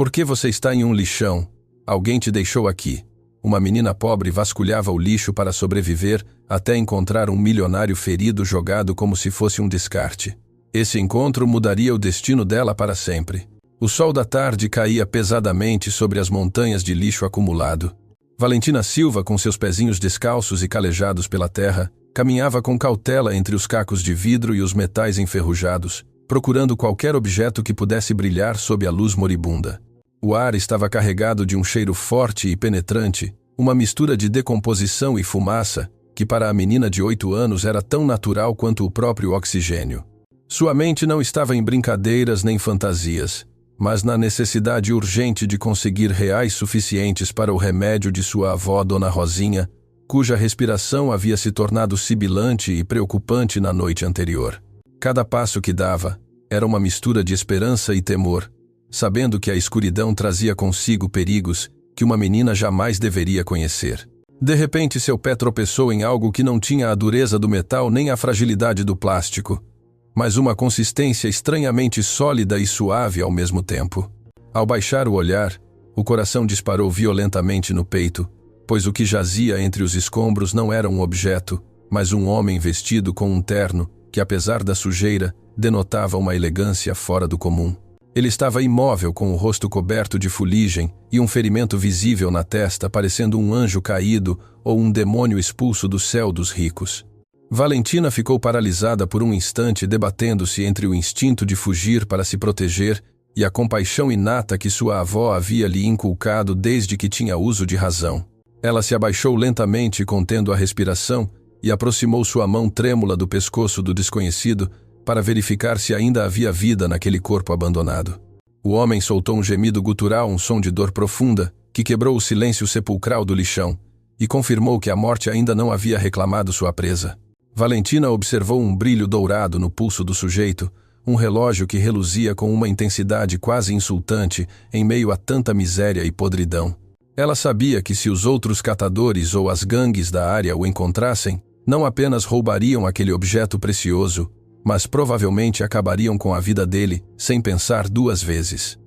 Por que você está em um lixão? Alguém te deixou aqui. Uma menina pobre vasculhava o lixo para sobreviver até encontrar um milionário ferido jogado como se fosse um descarte. Esse encontro mudaria o destino dela para sempre. O sol da tarde caía pesadamente sobre as montanhas de lixo acumulado. Valentina Silva, com seus pezinhos descalços e calejados pela terra, caminhava com cautela entre os cacos de vidro e os metais enferrujados, procurando qualquer objeto que pudesse brilhar sob a luz moribunda. O ar estava carregado de um cheiro forte e penetrante, uma mistura de decomposição e fumaça, que para a menina de 8 anos era tão natural quanto o próprio oxigênio. Sua mente não estava em brincadeiras nem fantasias, mas na necessidade urgente de conseguir reais suficientes para o remédio de sua avó, Dona Rosinha, cuja respiração havia se tornado sibilante e preocupante na noite anterior. Cada passo que dava era uma mistura de esperança e temor, sabendo que a escuridão trazia consigo perigos que uma menina jamais deveria conhecer. De repente, seu pé tropeçou em algo que não tinha a dureza do metal nem a fragilidade do plástico, mas uma consistência estranhamente sólida e suave ao mesmo tempo. Ao baixar o olhar, o coração disparou violentamente no peito, pois o que jazia entre os escombros não era um objeto, mas um homem vestido com um terno que, apesar da sujeira, denotava uma elegância fora do comum. Ele estava imóvel, com o rosto coberto de fuligem e um ferimento visível na testa, parecendo um anjo caído ou um demônio expulso do céu dos ricos. Valentina ficou paralisada por um instante, debatendo-se entre o instinto de fugir para se proteger e a compaixão inata que sua avó havia lhe inculcado desde que tinha uso de razão. Ela se abaixou lentamente, contendo a respiração, e aproximou sua mão trêmula do pescoço do desconhecido para verificar se ainda havia vida naquele corpo abandonado. O homem soltou um gemido gutural, um som de dor profunda, que quebrou o silêncio sepulcral do lixão, e confirmou que a morte ainda não havia reclamado sua presa. Valentina observou um brilho dourado no pulso do sujeito, um relógio que reluzia com uma intensidade quase insultante em meio a tanta miséria e podridão. Ela sabia que se os outros catadores ou as gangues da área o encontrassem, não apenas roubariam aquele objeto precioso, mas provavelmente acabariam com a vida dele, sem pensar duas vezes.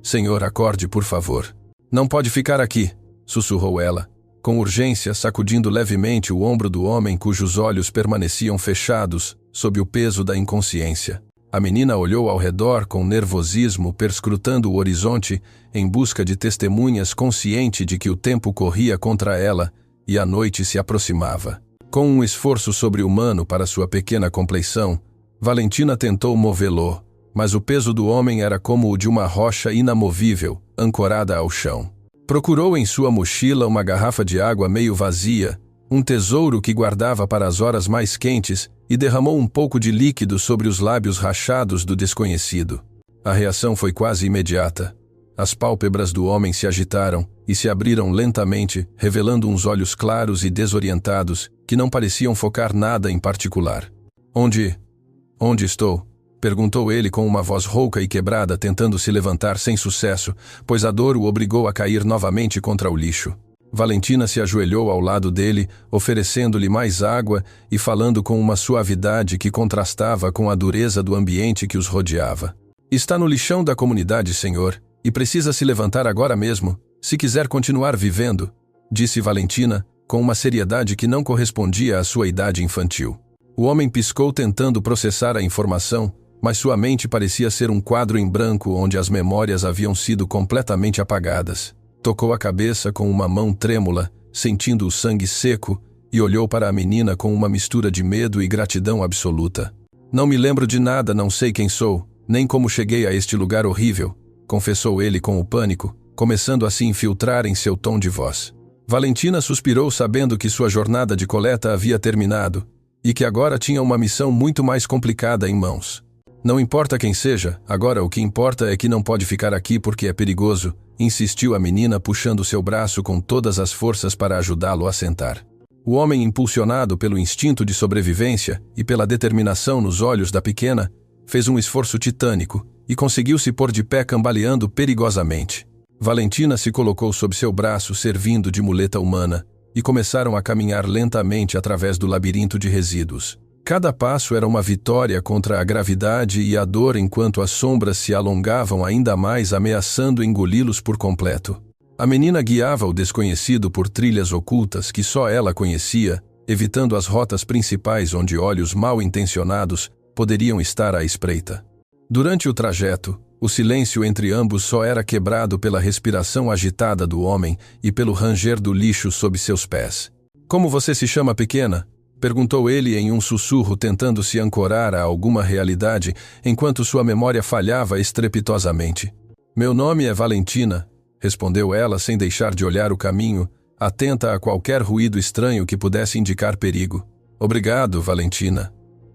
"Senhor, acorde, por favor." "Não pode ficar aqui", sussurrou ela, com urgência, sacudindo levemente o ombro do homem cujos olhos permaneciam fechados sob o peso da inconsciência. A menina olhou ao redor com nervosismo, perscrutando o horizonte em busca de testemunhas, consciente de que o tempo corria contra ela e a noite se aproximava. Com um esforço sobre-humano para sua pequena compleição, Valentina tentou movê-lo, mas o peso do homem era como o de uma rocha inamovível, ancorada ao chão. Procurou em sua mochila uma garrafa de água meio vazia, um tesouro que guardava para as horas mais quentes, e derramou um pouco de líquido sobre os lábios rachados do desconhecido. A reação foi quase imediata. As pálpebras do homem se agitaram e se abriram lentamente, revelando uns olhos claros e desorientados que não pareciam focar nada em particular. Onde estou?" perguntou ele com uma voz rouca e quebrada, tentando se levantar sem sucesso, pois a dor o obrigou a cair novamente contra o lixo. Valentina se ajoelhou ao lado dele, oferecendo-lhe mais água e falando com uma suavidade que contrastava com a dureza do ambiente que os rodeava. "Está no lixão da comunidade, senhor, e precisa se levantar agora mesmo, se quiser continuar vivendo", disse Valentina, com uma seriedade que não correspondia à sua idade infantil. O homem piscou, tentando processar a informação, mas sua mente parecia ser um quadro em branco onde as memórias haviam sido completamente apagadas. Tocou a cabeça com uma mão trêmula, sentindo o sangue seco, e olhou para a menina com uma mistura de medo e gratidão absoluta. "Não me lembro de nada, não sei quem sou, nem como cheguei a este lugar horrível", confessou ele com o pânico, começando a se infiltrar em seu tom de voz. Valentina suspirou, sabendo que sua jornada de coleta havia terminado, e que agora tinha uma missão muito mais complicada em mãos. "Não importa quem seja, agora o que importa é que não pode ficar aqui porque é perigoso", insistiu a menina, puxando seu braço com todas as forças para ajudá-lo a sentar. O homem, impulsionado pelo instinto de sobrevivência e pela determinação nos olhos da pequena, fez um esforço titânico e conseguiu se pôr de pé, cambaleando perigosamente. Valentina se colocou sob seu braço, servindo de muleta humana, e começaram a caminhar lentamente através do labirinto de resíduos. Cada passo era uma vitória contra a gravidade e a dor enquanto as sombras se alongavam ainda mais, ameaçando engoli-los por completo. A menina guiava o desconhecido por trilhas ocultas que só ela conhecia, evitando as rotas principais onde olhos mal intencionados poderiam estar à espreita. Durante o trajeto, o silêncio entre ambos só era quebrado pela respiração agitada do homem e pelo ranger do lixo sob seus pés. "Como você se chama, pequena?" perguntou ele em um sussurro, tentando se ancorar a alguma realidade enquanto sua memória falhava estrepitosamente. "Meu nome é Valentina", respondeu ela sem deixar de olhar o caminho, atenta a qualquer ruído estranho que pudesse indicar perigo. "Obrigado, Valentina",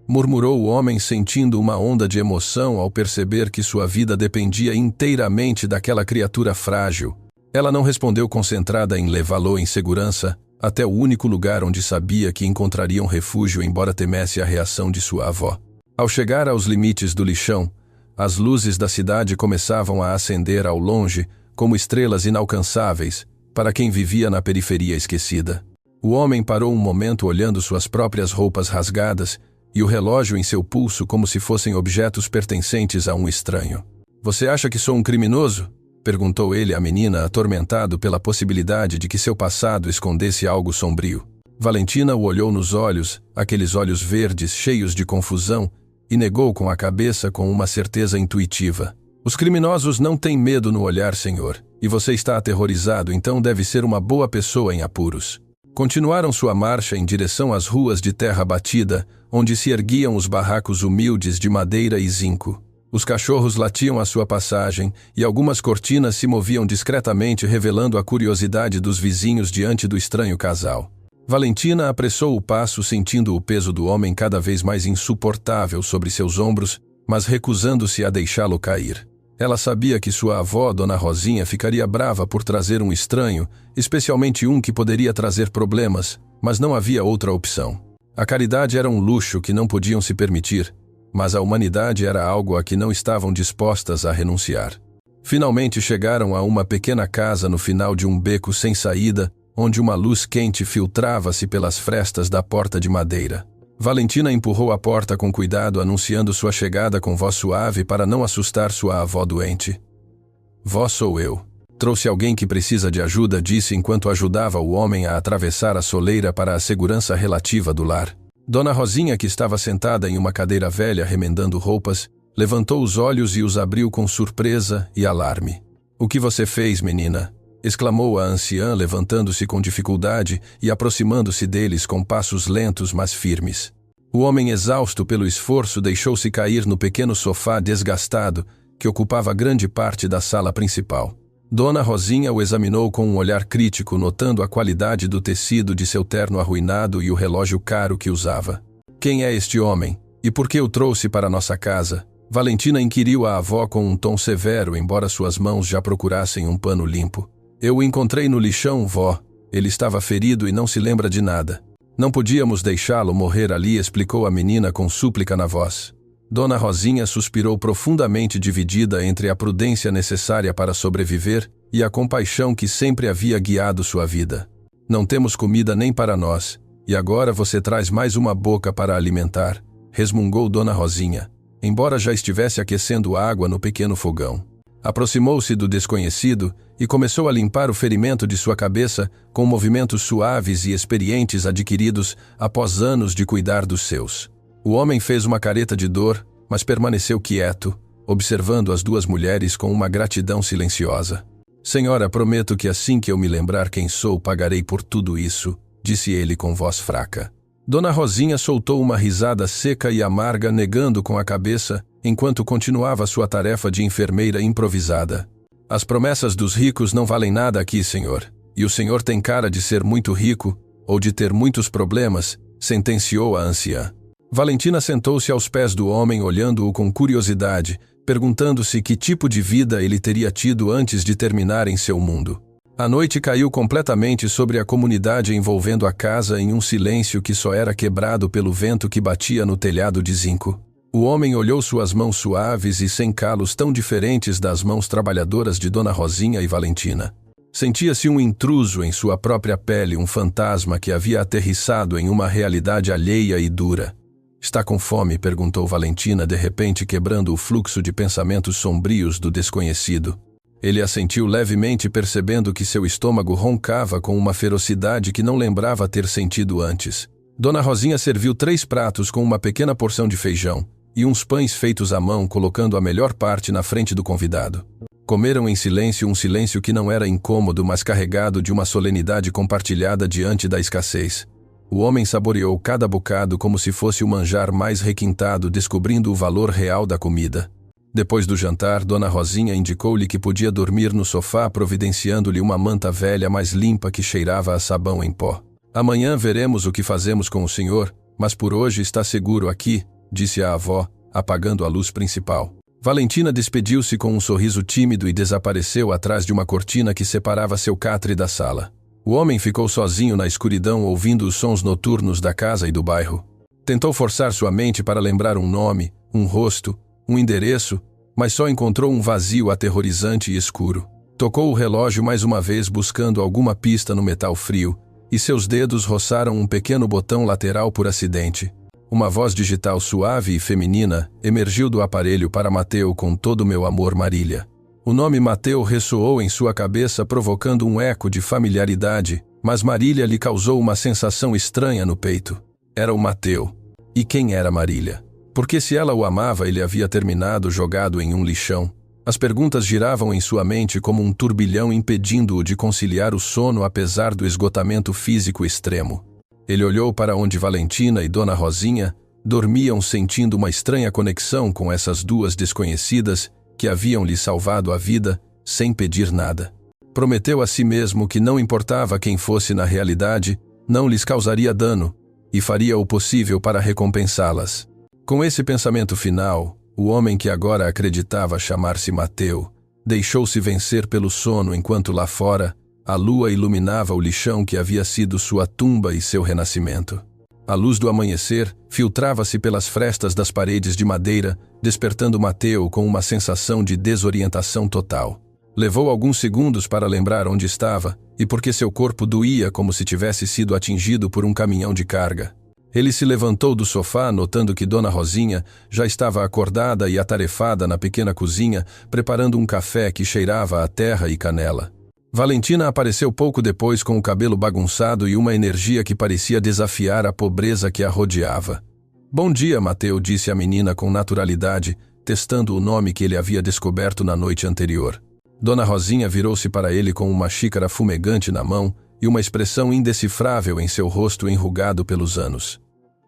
murmurou o homem, sentindo uma onda de emoção ao perceber que sua vida dependia inteiramente daquela criatura frágil. Ela não respondeu, concentrada em levá-lo em segurança até o único lugar onde sabia que encontraria um refúgio, embora temesse a reação de sua avó. Ao chegar aos limites do lixão, as luzes da cidade começavam a acender ao longe como estrelas inalcançáveis para quem vivia na periferia esquecida. O homem parou um momento olhando suas próprias roupas rasgadas e o relógio em seu pulso como se fossem objetos pertencentes a um estranho. "Você acha que sou um criminoso?" perguntou ele à menina, atormentado pela possibilidade de que seu passado escondesse algo sombrio. Valentina o olhou nos olhos, aqueles olhos verdes cheios de confusão, e negou com a cabeça com uma certeza intuitiva. "Os criminosos não têm medo no olhar, senhor, e você está aterrorizado, então deve ser uma boa pessoa em apuros." Continuaram sua marcha em direção às ruas de terra batida, onde se erguiam os barracos humildes de madeira e zinco. Os cachorros latiam à sua passagem e algumas cortinas se moviam discretamente, revelando a curiosidade dos vizinhos diante do estranho casal. Valentina apressou o passo, sentindo o peso do homem cada vez mais insuportável sobre seus ombros, mas recusando-se a deixá-lo cair. Ela sabia que sua avó, Dona Rosinha, ficaria brava por trazer um estranho, especialmente um que poderia trazer problemas, mas não havia outra opção. A caridade era um luxo que não podiam se permitir, mas a humanidade era algo a que não estavam dispostas a renunciar. Finalmente chegaram a uma pequena casa no final de um beco sem saída, onde uma luz quente filtrava-se pelas frestas da porta de madeira. Valentina empurrou a porta com cuidado, anunciando sua chegada com voz suave para não assustar sua avó doente. "Vó, sou eu. Trouxe alguém que precisa de ajuda", disse enquanto ajudava o homem a atravessar a soleira para a segurança relativa do lar. Dona Rosinha, que estava sentada em uma cadeira velha remendando roupas, levantou os olhos e os abriu com surpresa e alarme. "O que você fez, menina?" exclamou a anciã, levantando-se com dificuldade e aproximando-se deles com passos lentos mas firmes. O homem, exausto pelo esforço, deixou-se cair no pequeno sofá desgastado que ocupava grande parte da sala principal. Dona Rosinha o examinou com um olhar crítico, notando a qualidade do tecido de seu terno arruinado e o relógio caro que usava. "Quem é este homem? E por que o trouxe para nossa casa?" Valentina inquiriu a avó com um tom severo, embora suas mãos já procurassem um pano limpo. "Eu o encontrei no lixão, vó. Ele estava ferido e não se lembra de nada. Não podíamos deixá-lo morrer ali", explicou a menina com súplica na voz. Dona Rosinha suspirou profundamente, dividida entre a prudência necessária para sobreviver e a compaixão que sempre havia guiado sua vida. "Não temos comida nem para nós, e agora você traz mais uma boca para alimentar", resmungou Dona Rosinha, embora já estivesse aquecendo água no pequeno fogão. Aproximou-se do desconhecido e começou a limpar o ferimento de sua cabeça com movimentos suaves e experientes adquiridos após anos de cuidar dos seus. O homem fez uma careta de dor, mas permaneceu quieto, observando as duas mulheres com uma gratidão silenciosa. "Senhora, prometo que assim que eu me lembrar quem sou, pagarei por tudo isso", disse ele com voz fraca. Dona Rosinha soltou uma risada seca e amarga, negando com a cabeça, enquanto continuava sua tarefa de enfermeira improvisada. "As promessas dos ricos não valem nada aqui, senhor. E o senhor tem cara de ser muito rico, ou de ter muitos problemas", sentenciou a anciã. Valentina sentou-se aos pés do homem, olhando-o com curiosidade, perguntando-se que tipo de vida ele teria tido antes de terminar em seu mundo. A noite caiu completamente sobre a comunidade, envolvendo a casa em um silêncio que só era quebrado pelo vento que batia no telhado de zinco. O homem olhou suas mãos suaves e sem calos, tão diferentes das mãos trabalhadoras de Dona Rosinha e Valentina. Sentia-se um intruso em sua própria pele, um fantasma que havia aterrissado em uma realidade alheia e dura. Está com fome? Perguntou Valentina, de repente quebrando o fluxo de pensamentos sombrios do desconhecido. Ele assentiu levemente, percebendo que seu estômago roncava com uma ferocidade que não lembrava ter sentido antes. Dona Rosinha serviu 3 pratos com uma pequena porção de feijão e uns pães feitos à mão, colocando a melhor parte na frente do convidado. Comeram em silêncio, um silêncio que não era incômodo, mas carregado de uma solenidade compartilhada diante da escassez. O homem saboreou cada bocado como se fosse o manjar mais requintado, descobrindo o valor real da comida. Depois do jantar, Dona Rosinha indicou-lhe que podia dormir no sofá, providenciando-lhe uma manta velha mais limpa que cheirava a sabão em pó. Amanhã veremos o que fazemos com o senhor, mas por hoje está seguro aqui, disse a avó, apagando a luz principal. Valentina despediu-se com um sorriso tímido e desapareceu atrás de uma cortina que separava seu catre da sala. O homem ficou sozinho na escuridão, ouvindo os sons noturnos da casa e do bairro. Tentou forçar sua mente para lembrar um nome, um rosto, um endereço, mas só encontrou um vazio aterrorizante e escuro. Tocou o relógio mais uma vez, buscando alguma pista no metal frio, e seus dedos roçaram um pequeno botão lateral por acidente. Uma voz digital suave e feminina emergiu do aparelho para Mateu: com todo o meu amor, Marília. O nome Mateu ressoou em sua cabeça, provocando um eco de familiaridade, mas Marília lhe causou uma sensação estranha no peito. Era o Mateu. E quem era Marília? Porque se ela o amava, ele havia terminado jogado em um lixão. As perguntas giravam em sua mente como um turbilhão, impedindo-o de conciliar o sono apesar do esgotamento físico extremo. Ele olhou para onde Valentina e Dona Rosinha dormiam, sentindo uma estranha conexão com essas duas desconhecidas que haviam lhe salvado a vida sem pedir nada. Prometeu a si mesmo que não importava quem fosse na realidade, não lhes causaria dano e faria o possível para recompensá-las. Com esse pensamento final, o homem que agora acreditava chamar-se Mateu deixou-se vencer pelo sono, enquanto lá fora a lua iluminava o lixão que havia sido sua tumba e seu renascimento. A luz do amanhecer filtrava-se pelas frestas das paredes de madeira, despertando Mateu com uma sensação de desorientação total. Levou alguns segundos para lembrar onde estava e porque seu corpo doía como se tivesse sido atingido por um caminhão de carga. Ele se levantou do sofá, notando que Dona Rosinha já estava acordada e atarefada na pequena cozinha, preparando um café que cheirava a terra e canela. Valentina apareceu pouco depois com o cabelo bagunçado e uma energia que parecia desafiar a pobreza que a rodeava. Bom dia, Mateu, disse a menina com naturalidade, testando o nome que ele havia descoberto na noite anterior. Dona Rosinha virou-se para ele com uma xícara fumegante na mão e uma expressão indecifrável em seu rosto enrugado pelos anos.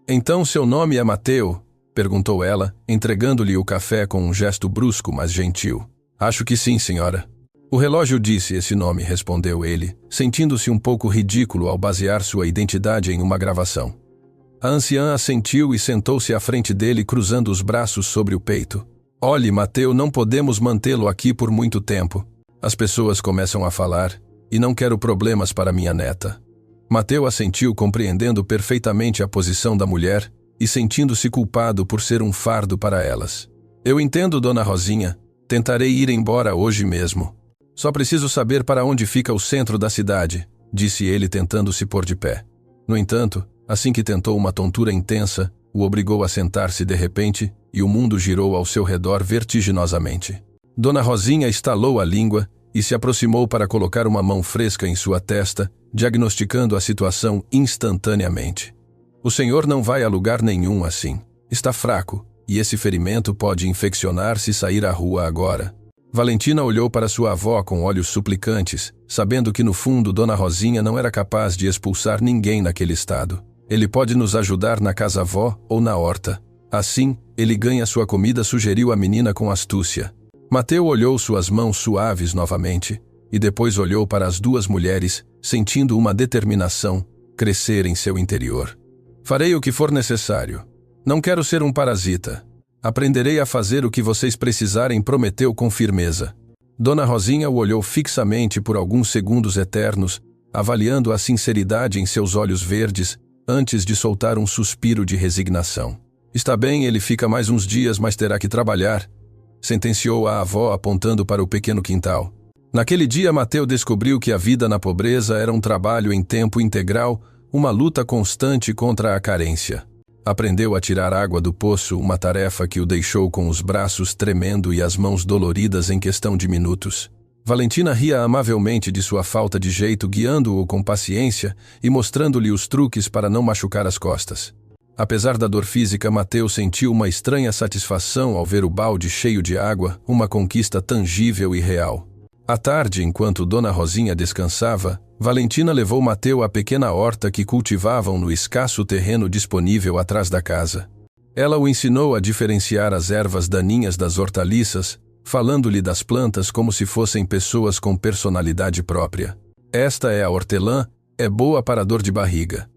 Então seu nome é Mateu? Perguntou ela, entregando-lhe o café com um gesto brusco, mas gentil. Acho que sim, senhora. O relógio disse esse nome, respondeu ele, sentindo-se um pouco ridículo ao basear sua identidade em uma gravação. A anciã assentiu e sentou-se à frente dele, cruzando os braços sobre o peito. Olhe, Mateu, não podemos mantê-lo aqui por muito tempo. As pessoas começam a falar, e não quero problemas para minha neta. Mateu assentiu, compreendendo perfeitamente a posição da mulher e sentindo-se culpado por ser um fardo para elas. Eu entendo, Dona Rosinha. Tentarei ir embora hoje mesmo. Só preciso saber para onde fica o centro da cidade, disse ele, tentando se pôr de pé. No entanto, assim que tentou, uma tontura intensa o obrigou a sentar-se de repente e o mundo girou ao seu redor vertiginosamente. Dona Rosinha estalou a língua e se aproximou para colocar uma mão fresca em sua testa, diagnosticando a situação instantaneamente. O senhor não vai a lugar nenhum assim. Está fraco, e esse ferimento pode infeccionar se sair à rua agora. Valentina olhou para sua avó com olhos suplicantes, sabendo que no fundo Dona Rosinha não era capaz de expulsar ninguém naquele estado. Ele pode nos ajudar na casa-avó ou na horta. Assim, ele ganha sua comida, sugeriu a menina com astúcia. Mateu olhou suas mãos suaves novamente, e depois olhou para as duas mulheres, sentindo uma determinação crescer em seu interior. Farei o que for necessário. Não quero ser um parasita. Aprenderei a fazer o que vocês precisarem, prometeu com firmeza. Dona Rosinha o olhou fixamente por alguns segundos eternos, avaliando a sinceridade em seus olhos verdes, antes de soltar um suspiro de resignação. Está bem, ele fica mais uns dias, mas terá que trabalhar, sentenciou a avó apontando para o pequeno quintal. Naquele dia, Mateu descobriu que a vida na pobreza era um trabalho em tempo integral, uma luta constante contra a carência. Aprendeu a tirar água do poço, uma tarefa que o deixou com os braços tremendo e as mãos doloridas em questão de minutos. Valentina ria amavelmente de sua falta de jeito, guiando-o com paciência e mostrando-lhe os truques para não machucar as costas. Apesar da dor física, Mateus sentiu uma estranha satisfação ao ver o balde cheio de água, uma conquista tangível e real. À tarde, enquanto Dona Rosinha descansava, Valentina levou Mateu à pequena horta que cultivavam no escasso terreno disponível atrás da casa. Ela o ensinou a diferenciar as ervas daninhas das hortaliças, falando-lhe das plantas como se fossem pessoas com personalidade própria. Esta é a hortelã, é boa para dor de barriga.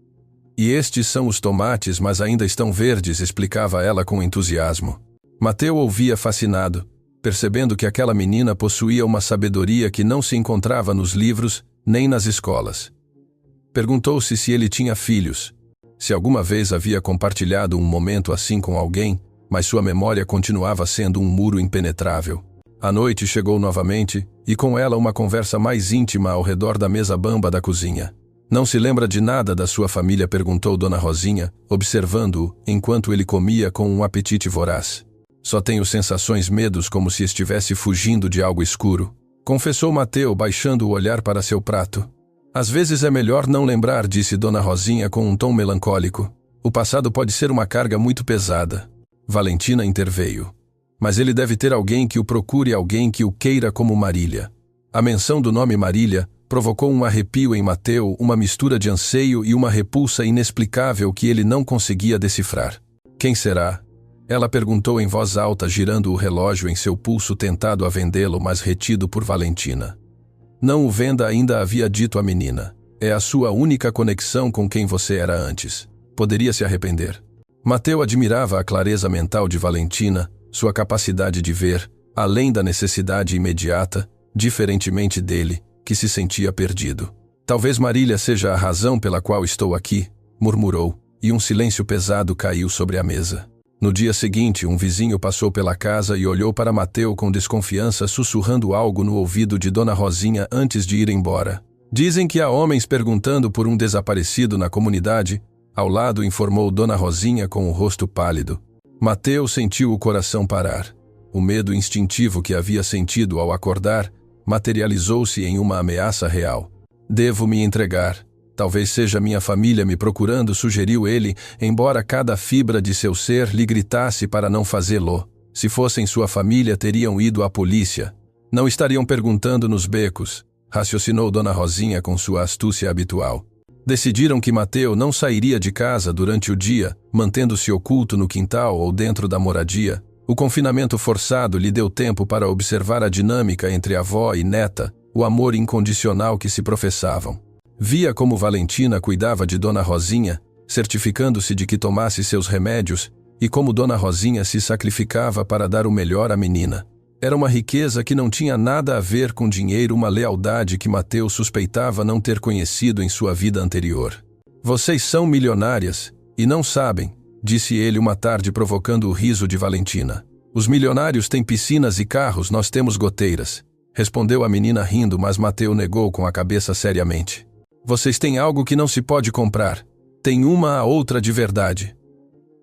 E estes são os tomates, mas ainda estão verdes, explicava ela com entusiasmo. Mateu ouvia fascinado, percebendo que aquela menina possuía uma sabedoria que não se encontrava nos livros nem nas escolas. Perguntou-se se ele tinha filhos, se alguma vez havia compartilhado um momento assim com alguém, mas sua memória continuava sendo um muro impenetrável. A noite chegou novamente, e com ela uma conversa mais íntima ao redor da mesa bamba da cozinha. Não se lembra de nada da sua família? Perguntou Dona Rosinha, observando-o enquanto ele comia com um apetite voraz. Só tenho sensações, medos, como se estivesse fugindo de algo escuro, confessou Mateu, baixando o olhar para seu prato. Às vezes é melhor não lembrar, disse Dona Rosinha com um tom melancólico. O passado pode ser uma carga muito pesada. Valentina interveio. Mas ele deve ter alguém que o procure, alguém que o queira como Marília. A menção do nome Marília provocou um arrepio em Mateu, uma mistura de anseio e uma repulsa inexplicável que ele não conseguia decifrar. Quem será? Ela perguntou em voz alta, girando o relógio em seu pulso, tentado a vendê-lo, mas retido por Valentina. Não o venda, ainda havia dito a menina. É a sua única conexão com quem você era antes. Poderia se arrepender. Mateu admirava a clareza mental de Valentina, sua capacidade de ver, além da necessidade imediata, diferentemente dele, que se sentia perdido. Talvez Marília seja a razão pela qual estou aqui, murmurou, e um silêncio pesado caiu sobre a mesa. No dia seguinte, um vizinho passou pela casa e olhou para Mateu com desconfiança, sussurrando algo no ouvido de Dona Rosinha antes de ir embora. Dizem que há homens perguntando por um desaparecido na comunidade, ao lado, informou Dona Rosinha com o rosto pálido. Mateu sentiu o coração parar. O medo instintivo que havia sentido ao acordar materializou-se em uma ameaça real. Devo me entregar. Talvez seja minha família me procurando, sugeriu ele, embora cada fibra de seu ser lhe gritasse para não fazê-lo. Se fossem sua família, teriam ido à polícia. Não estariam perguntando nos becos, raciocinou Dona Rosinha com sua astúcia habitual. Decidiram que Mateu não sairia de casa durante o dia, mantendo-se oculto no quintal ou dentro da moradia. O confinamento forçado lhe deu tempo para observar a dinâmica entre avó e neta, o amor incondicional que se professavam. Via como Valentina cuidava de Dona Rosinha, certificando-se de que tomasse seus remédios, e como Dona Rosinha se sacrificava para dar o melhor à menina. Era uma riqueza que não tinha nada a ver com dinheiro, uma lealdade que Mateu suspeitava não ter conhecido em sua vida anterior. Vocês são milionárias, e não sabem, disse ele uma tarde, provocando o riso de Valentina. Os milionários têm piscinas e carros, nós temos goteiras, respondeu a menina rindo, mas Mateu negou com a cabeça seriamente. Vocês têm algo que não se pode comprar. Tem uma a outra de verdade.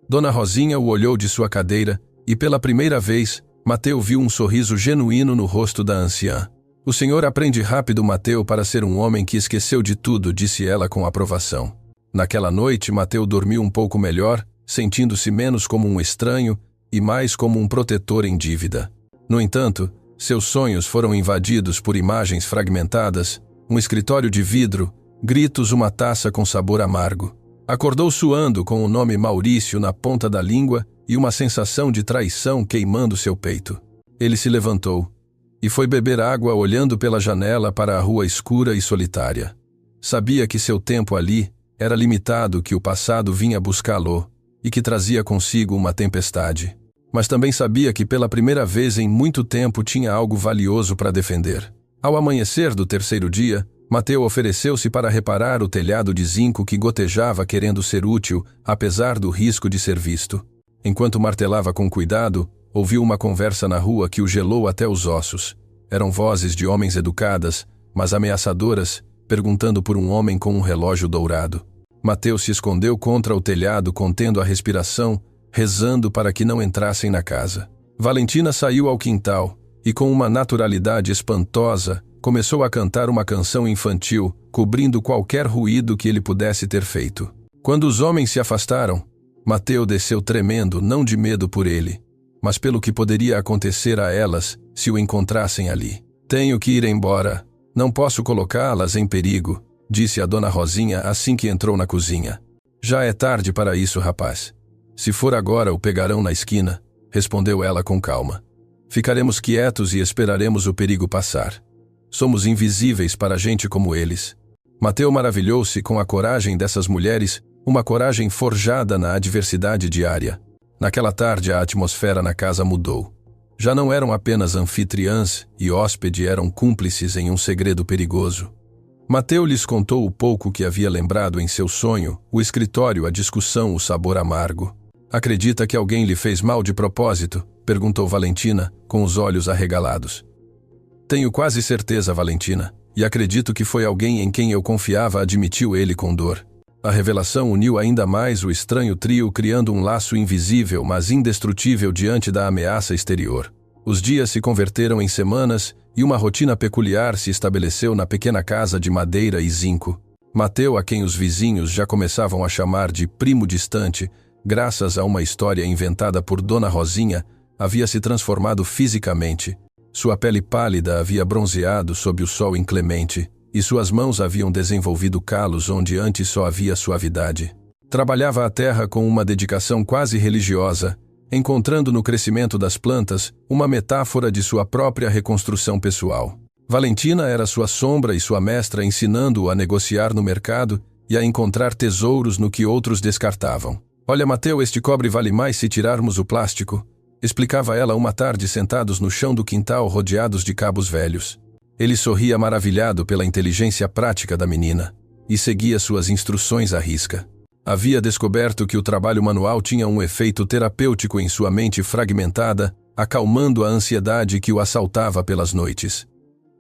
Dona Rosinha o olhou de sua cadeira, e pela primeira vez, Mateu viu um sorriso genuíno no rosto da anciã. O senhor aprende rápido, Mateu, para ser um homem que esqueceu de tudo, disse ela com aprovação. Naquela noite, Mateu dormiu um pouco melhor, sentindo-se menos como um estranho e mais como um protetor em dívida. No entanto, seus sonhos foram invadidos por imagens fragmentadas, um escritório de vidro, gritos, uma taça com sabor amargo. Acordou suando, com o nome Maurício na ponta da língua e uma sensação de traição queimando seu peito. Ele se levantou e foi beber água, olhando pela janela para a rua escura e solitária. Sabia que seu tempo ali era limitado, que o passado vinha buscá-lo e que trazia consigo uma tempestade. Mas também sabia que pela primeira vez em muito tempo tinha algo valioso para defender. Ao amanhecer do terceiro dia, Mateu ofereceu-se para reparar o telhado de zinco que gotejava, querendo ser útil, apesar do risco de ser visto. Enquanto martelava com cuidado, ouviu uma conversa na rua que o gelou até os ossos. Eram vozes de homens educadas, mas ameaçadoras, perguntando por um homem com um relógio dourado. Mateus se escondeu contra o telhado, contendo a respiração, rezando para que não entrassem na casa. Valentina saiu ao quintal e, com uma naturalidade espantosa, começou a cantar uma canção infantil, cobrindo qualquer ruído que ele pudesse ter feito. Quando os homens se afastaram, Mateus desceu tremendo, não de medo por ele, mas pelo que poderia acontecer a elas se o encontrassem ali. Tenho que ir embora. Não posso colocá-las em perigo, disse a dona Rosinha assim que entrou na cozinha. Já é tarde para isso, rapaz. Se for agora, o pegarão na esquina, respondeu ela com calma. Ficaremos quietos e esperaremos o perigo passar. Somos invisíveis para gente como eles. Mateus maravilhou-se com a coragem dessas mulheres, uma coragem forjada na adversidade diária. Naquela tarde a atmosfera na casa mudou. Já não eram apenas anfitriãs e hóspede, eram cúmplices em um segredo perigoso. Mateus lhes contou o pouco que havia lembrado em seu sonho, o escritório, a discussão, o sabor amargo. Acredita que alguém lhe fez mal de propósito? Perguntou Valentina, com os olhos arregalados. Tenho quase certeza, Valentina, e acredito que foi alguém em quem eu confiava, admitiu ele com dor. A revelação uniu ainda mais o estranho trio, criando um laço invisível, mas indestrutível diante da ameaça exterior. Os dias se converteram em semanas e uma rotina peculiar se estabeleceu na pequena casa de madeira e zinco. Mateus, a quem os vizinhos já começavam a chamar de primo distante, graças a uma história inventada por Dona Rosinha, havia se transformado fisicamente. Sua pele pálida havia bronzeado sob o sol inclemente, e suas mãos haviam desenvolvido calos onde antes só havia suavidade. Trabalhava a terra com uma dedicação quase religiosa, encontrando no crescimento das plantas uma metáfora de sua própria reconstrução pessoal. Valentina era sua sombra e sua mestra, ensinando-o a negociar no mercado e a encontrar tesouros no que outros descartavam. Olha, Mateus, este cobre vale mais se tirarmos o plástico, explicava ela uma tarde sentados no chão do quintal rodeados de cabos velhos. Ele sorria maravilhado pela inteligência prática da menina e seguia suas instruções à risca. Havia descoberto que o trabalho manual tinha um efeito terapêutico em sua mente fragmentada, acalmando a ansiedade que o assaltava pelas noites.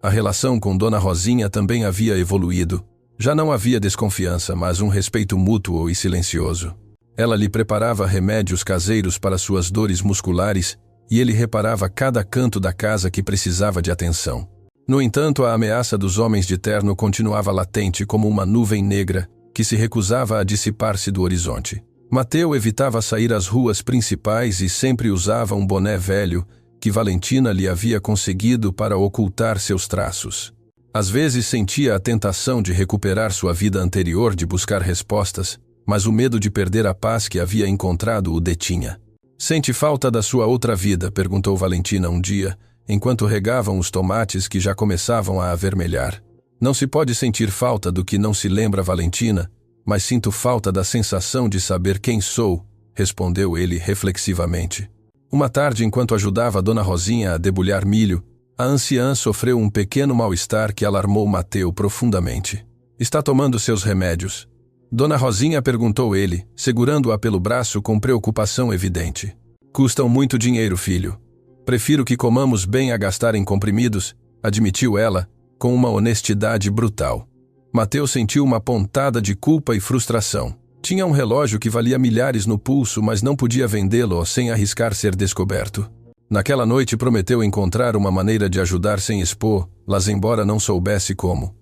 A relação com Dona Rosinha também havia evoluído. Já não havia desconfiança, mas um respeito mútuo e silencioso. Ela lhe preparava remédios caseiros para suas dores musculares e ele reparava cada canto da casa que precisava de atenção. No entanto, a ameaça dos homens de terno continuava latente como uma nuvem negra que se recusava a dissipar-se do horizonte. Mateus evitava sair às ruas principais e sempre usava um boné velho que Valentina lhe havia conseguido para ocultar seus traços. Às vezes sentia a tentação de recuperar sua vida anterior, de buscar respostas, mas o medo de perder a paz que havia encontrado o detinha. Sente falta da sua outra vida? Perguntou Valentina um dia, enquanto regavam os tomates que já começavam a avermelhar. Não se pode sentir falta do que não se lembra, Valentina, mas sinto falta da sensação de saber quem sou, respondeu ele reflexivamente. Uma tarde, enquanto ajudava a Dona Rosinha a debulhar milho, a anciã sofreu um pequeno mal-estar que alarmou Mateus profundamente. Está tomando seus remédios? Dona Rosinha perguntou ele, segurando-a pelo braço com preocupação evidente. Custam muito dinheiro, filho. Prefiro que comamos bem a gastar em comprimidos, admitiu ela, com uma honestidade brutal. Mateus sentiu uma pontada de culpa e frustração. Tinha um relógio que valia milhares no pulso, mas não podia vendê-lo sem arriscar ser descoberto. Naquela noite prometeu encontrar uma maneira de ajudar sem expô-las, embora não soubesse como.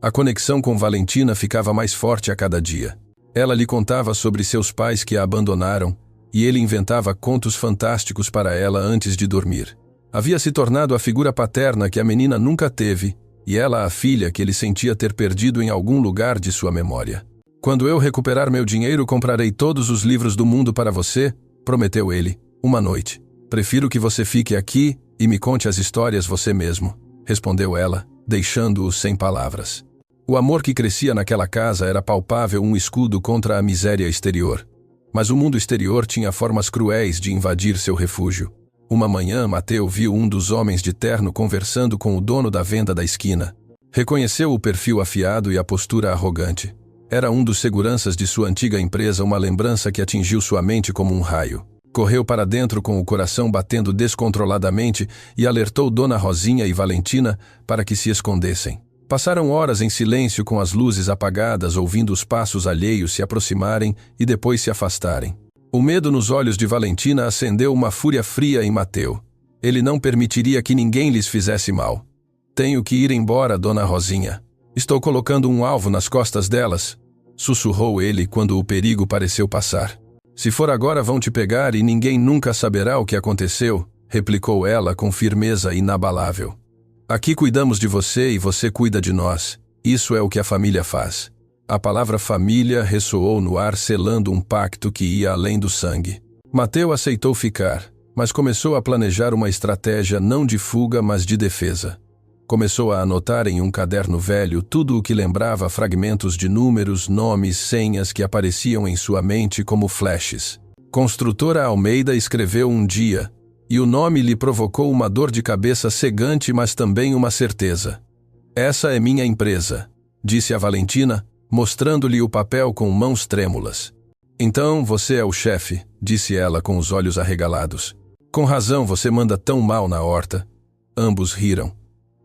A conexão com Valentina ficava mais forte a cada dia. Ela lhe contava sobre seus pais que a abandonaram, e ele inventava contos fantásticos para ela antes de dormir. Havia se tornado a figura paterna que a menina nunca teve, e ela a filha que ele sentia ter perdido em algum lugar de sua memória. Quando eu recuperar meu dinheiro, comprarei todos os livros do mundo para você, prometeu ele, uma noite. Prefiro que você fique aqui e me conte as histórias você mesmo, respondeu ela, deixando-o sem palavras. O amor que crescia naquela casa era palpável, um escudo contra a miséria exterior. Mas o mundo exterior tinha formas cruéis de invadir seu refúgio. Uma manhã, Mateus viu um dos homens de terno conversando com o dono da venda da esquina. Reconheceu o perfil afiado e a postura arrogante. Era um dos seguranças de sua antiga empresa, uma lembrança que atingiu sua mente como um raio. Correu para dentro com o coração batendo descontroladamente e alertou Dona Rosinha e Valentina para que se escondessem. Passaram horas em silêncio com as luzes apagadas, ouvindo os passos alheios se aproximarem e depois se afastarem. O medo nos olhos de Valentina acendeu uma fúria fria em Mateu. Ele não permitiria que ninguém lhes fizesse mal. Tenho que ir embora, Dona Rosinha. Estou colocando um alvo nas costas delas, sussurrou ele quando o perigo pareceu passar. Se for agora vão te pegar e ninguém nunca saberá o que aconteceu, replicou ela com firmeza inabalável. Aqui cuidamos de você e você cuida de nós. Isso é o que a família faz. A palavra família ressoou no ar, selando um pacto que ia além do sangue. Mateu aceitou ficar, mas começou a planejar uma estratégia não de fuga, mas de defesa. Começou a anotar em um caderno velho tudo o que lembrava fragmentos de números, nomes, senhas que apareciam em sua mente como flashes. Construtora Almeida escreveu um dia, e o nome lhe provocou uma dor de cabeça cegante, mas também uma certeza. Essa é minha empresa, disse a Valentina, mostrando-lhe o papel com mãos trêmulas. Então você é o chefe, disse ela com os olhos arregalados. Com razão você manda tão mal na horta. Ambos riram.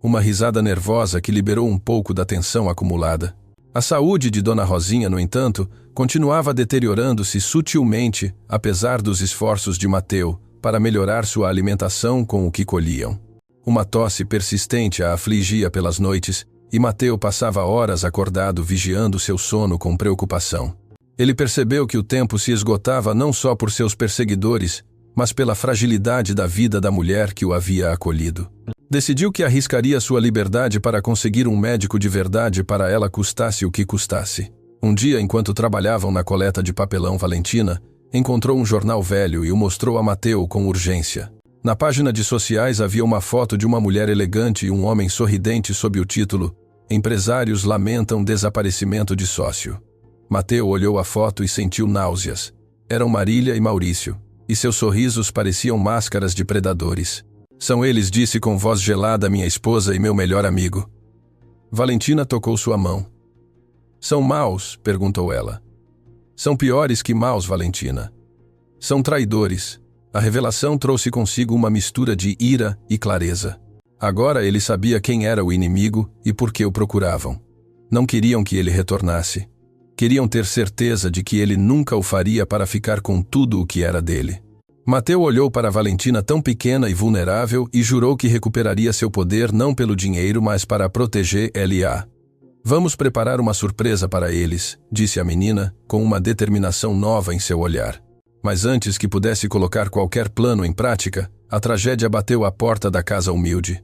Uma risada nervosa que liberou um pouco da tensão acumulada. A saúde de Dona Rosinha, no entanto, continuava deteriorando-se sutilmente, apesar dos esforços de Mateu para melhorar sua alimentação com o que colhiam. Uma tosse persistente a afligia pelas noites, e Mateu passava horas acordado vigiando seu sono com preocupação. Ele percebeu que o tempo se esgotava não só por seus perseguidores, mas pela fragilidade da vida da mulher que o havia acolhido. Decidiu que arriscaria sua liberdade para conseguir um médico de verdade para ela, custasse o que custasse. Um dia, enquanto trabalhavam na coleta de papelão, Valentina encontrou um jornal velho e o mostrou a Mateu com urgência. Na página de sociais havia uma foto de uma mulher elegante e um homem sorridente sob o título "Empresários lamentam desaparecimento de sócio". Mateu olhou a foto e sentiu náuseas. Eram Marília e Maurício, e seus sorrisos pareciam máscaras de predadores. São eles, disse com voz gelada, minha esposa e meu melhor amigo. Valentina tocou sua mão. São maus? Perguntou ela. São piores que maus, Valentina. São traidores. A revelação trouxe consigo uma mistura de ira e clareza. Agora ele sabia quem era o inimigo e por que o procuravam. Não queriam que ele retornasse. Queriam ter certeza de que ele nunca o faria para ficar com tudo o que era dele. Mateu olhou para Valentina tão pequena e vulnerável e jurou que recuperaria seu poder não pelo dinheiro, mas para proteger L.A. Vamos preparar uma surpresa para eles, disse a menina, com uma determinação nova em seu olhar. Mas antes que pudesse colocar qualquer plano em prática, a tragédia bateu à porta da casa humilde.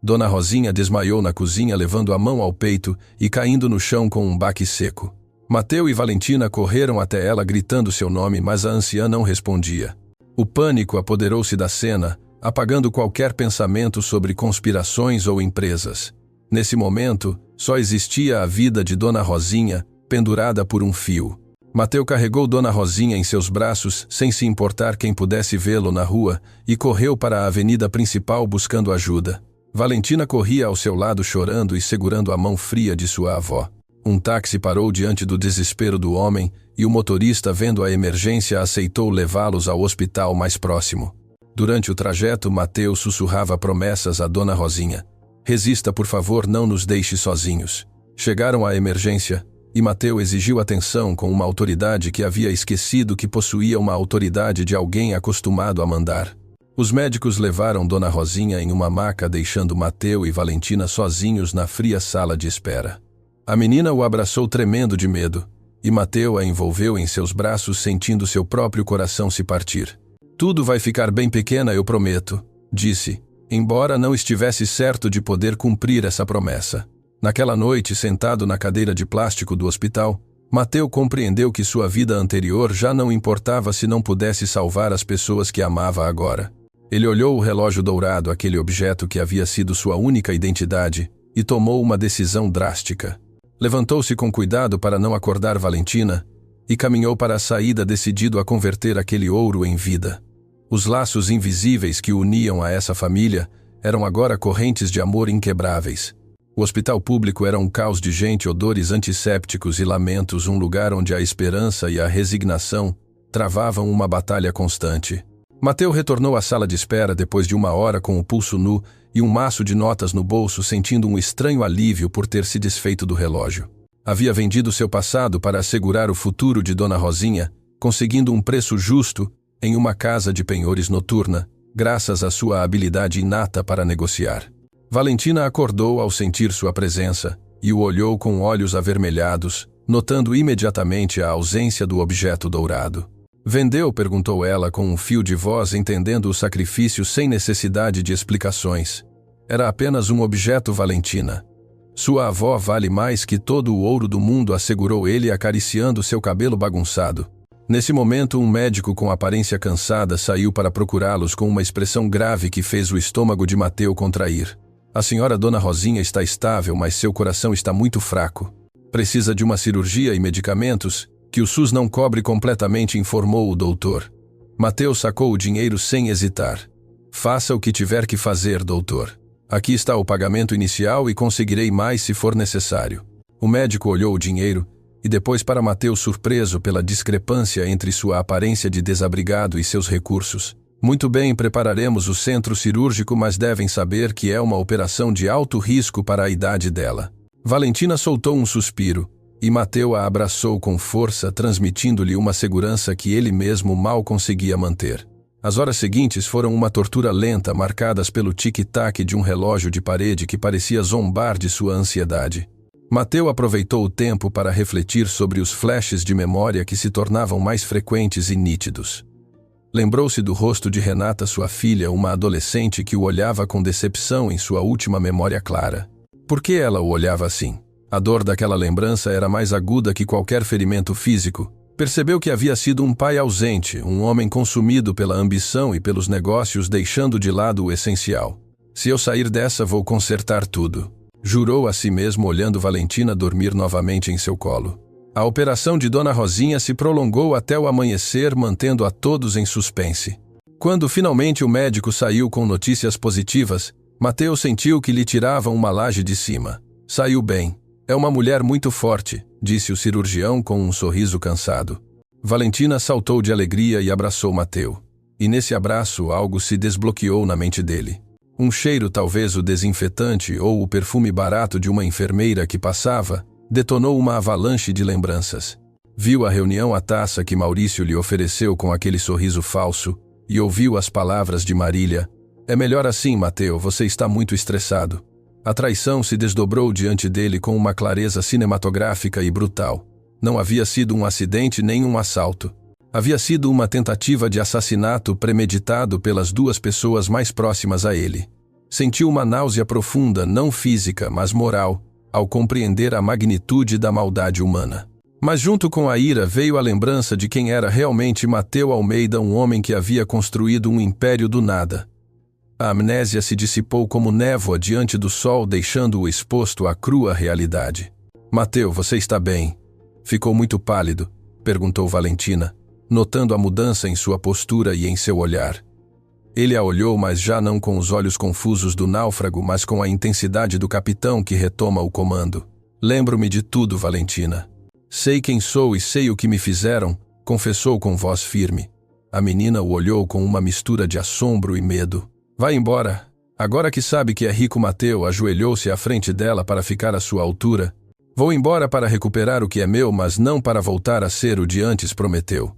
Dona Rosinha desmaiou na cozinha, levando a mão ao peito e caindo no chão com um baque seco. Mateu e Valentina correram até ela gritando seu nome, mas a anciã não respondia. O pânico apoderou-se da cena, apagando qualquer pensamento sobre conspirações ou empresas. Nesse momento, só existia a vida de Dona Rosinha, pendurada por um fio. Mateu carregou Dona Rosinha em seus braços, sem se importar quem pudesse vê-lo na rua, e correu para a avenida principal buscando ajuda. Valentina corria ao seu lado chorando e segurando a mão fria de sua avó. Um táxi parou diante do desespero do homem e o motorista, vendo a emergência, aceitou levá-los ao hospital mais próximo. Durante o trajeto, Mateu sussurrava promessas a Dona Rosinha. Resista, por favor, não nos deixe sozinhos. Chegaram à emergência e Mateu exigiu atenção com uma autoridade que havia esquecido que possuía uma autoridade de alguém acostumado a mandar. Os médicos levaram Dona Rosinha em uma maca, deixando Mateu e Valentina sozinhos na fria sala de espera. A menina o abraçou tremendo de medo, e Mateu a envolveu em seus braços, sentindo seu próprio coração se partir. Tudo vai ficar bem, pequena, eu prometo, disse, embora não estivesse certo de poder cumprir essa promessa. Naquela noite, sentado na cadeira de plástico do hospital, Mateu compreendeu que sua vida anterior já não importava se não pudesse salvar as pessoas que amava agora. Ele olhou o relógio dourado, aquele objeto que havia sido sua única identidade, e tomou uma decisão drástica. Levantou-se com cuidado para não acordar Valentina e caminhou para a saída, decidido a converter aquele ouro em vida. Os laços invisíveis que o uniam a essa família eram agora correntes de amor inquebráveis. O hospital público era um caos de gente, odores antissépticos e lamentos, um lugar onde a esperança e a resignação travavam uma batalha constante. Mateu retornou à sala de espera depois de uma hora com o pulso nu e um maço de notas no bolso, sentindo um estranho alívio por ter se desfeito do relógio. Havia vendido seu passado para assegurar o futuro de Dona Rosinha, conseguindo um preço justo em uma casa de penhores noturna, graças à sua habilidade inata para negociar. Valentina acordou ao sentir sua presença e o olhou com olhos avermelhados, notando imediatamente a ausência do objeto dourado. «Vendeu?» perguntou ela com um fio de voz, entendendo o sacrifício sem necessidade de explicações. Era apenas um objeto, Valentina. Sua avó vale mais que todo o ouro do mundo, assegurou ele, acariciando seu cabelo bagunçado. Nesse momento, um médico com aparência cansada saiu para procurá-los com uma expressão grave que fez o estômago de Mateu contrair. A senhora Dona Rosinha está estável, mas seu coração está muito fraco. Precisa de uma cirurgia e medicamentos que o SUS não cobre completamente, informou o doutor. Mateu sacou o dinheiro sem hesitar. Faça o que tiver que fazer, doutor. Aqui está o pagamento inicial e conseguirei mais se for necessário. O médico olhou o dinheiro e depois para Mateu, surpreso pela discrepância entre sua aparência de desabrigado e seus recursos. Muito bem, prepararemos o centro cirúrgico, mas devem saber que é uma operação de alto risco para a idade dela. Valentina soltou um suspiro, e Mateu a abraçou com força, transmitindo-lhe uma segurança que ele mesmo mal conseguia manter. As horas seguintes foram uma tortura lenta, marcadas pelo tic-tac de um relógio de parede que parecia zombar de sua ansiedade. Mateu aproveitou o tempo para refletir sobre os flashes de memória que se tornavam mais frequentes e nítidos. Lembrou-se do rosto de Renata, sua filha, uma adolescente que o olhava com decepção em sua última memória clara. Por que ela o olhava assim? A dor daquela lembrança era mais aguda que qualquer ferimento físico. Percebeu que havia sido um pai ausente, um homem consumido pela ambição e pelos negócios, deixando de lado o essencial. Se eu sair dessa, vou consertar tudo, jurou a si mesmo, olhando Valentina dormir novamente em seu colo. A operação de Dona Rosinha se prolongou até o amanhecer, mantendo a todos em suspense. Quando finalmente o médico saiu com notícias positivas, Mateu sentiu que lhe tiravam uma laje de cima. Saiu bem. É uma mulher muito forte, disse o cirurgião com um sorriso cansado. Valentina saltou de alegria e abraçou Mateu. E nesse abraço algo se desbloqueou na mente dele. Um cheiro, talvez o desinfetante ou o perfume barato de uma enfermeira que passava, detonou uma avalanche de lembranças. Viu a reunião, a taça que Maurício lhe ofereceu com aquele sorriso falso, e ouviu as palavras de Marília. É melhor assim, Mateu, você está muito estressado. A traição se desdobrou diante dele com uma clareza cinematográfica e brutal. Não havia sido um acidente nem um assalto. Havia sido uma tentativa de assassinato premeditado pelas duas pessoas mais próximas a ele. Sentiu uma náusea profunda, não física, mas moral, ao compreender a magnitude da maldade humana. Mas junto com a ira veio a lembrança de quem era realmente Mateu Almeida, um homem que havia construído um império do nada. A amnésia se dissipou como névoa diante do sol, deixando-o exposto à crua realidade. «Mateu, você está bem?» «Ficou muito pálido», perguntou Valentina, notando a mudança em sua postura e em seu olhar. Ele a olhou, mas já não com os olhos confusos do náufrago, mas com a intensidade do capitão que retoma o comando. «Lembro-me de tudo, Valentina. Sei quem sou e sei o que me fizeram», confessou com voz firme. A menina o olhou com uma mistura de assombro e medo. «Vai embora. Agora que sabe que é rico». Mateu ajoelhou-se à frente dela para ficar à sua altura. «Vou embora para recuperar o que é meu, mas não para voltar a ser o de antes», prometeu.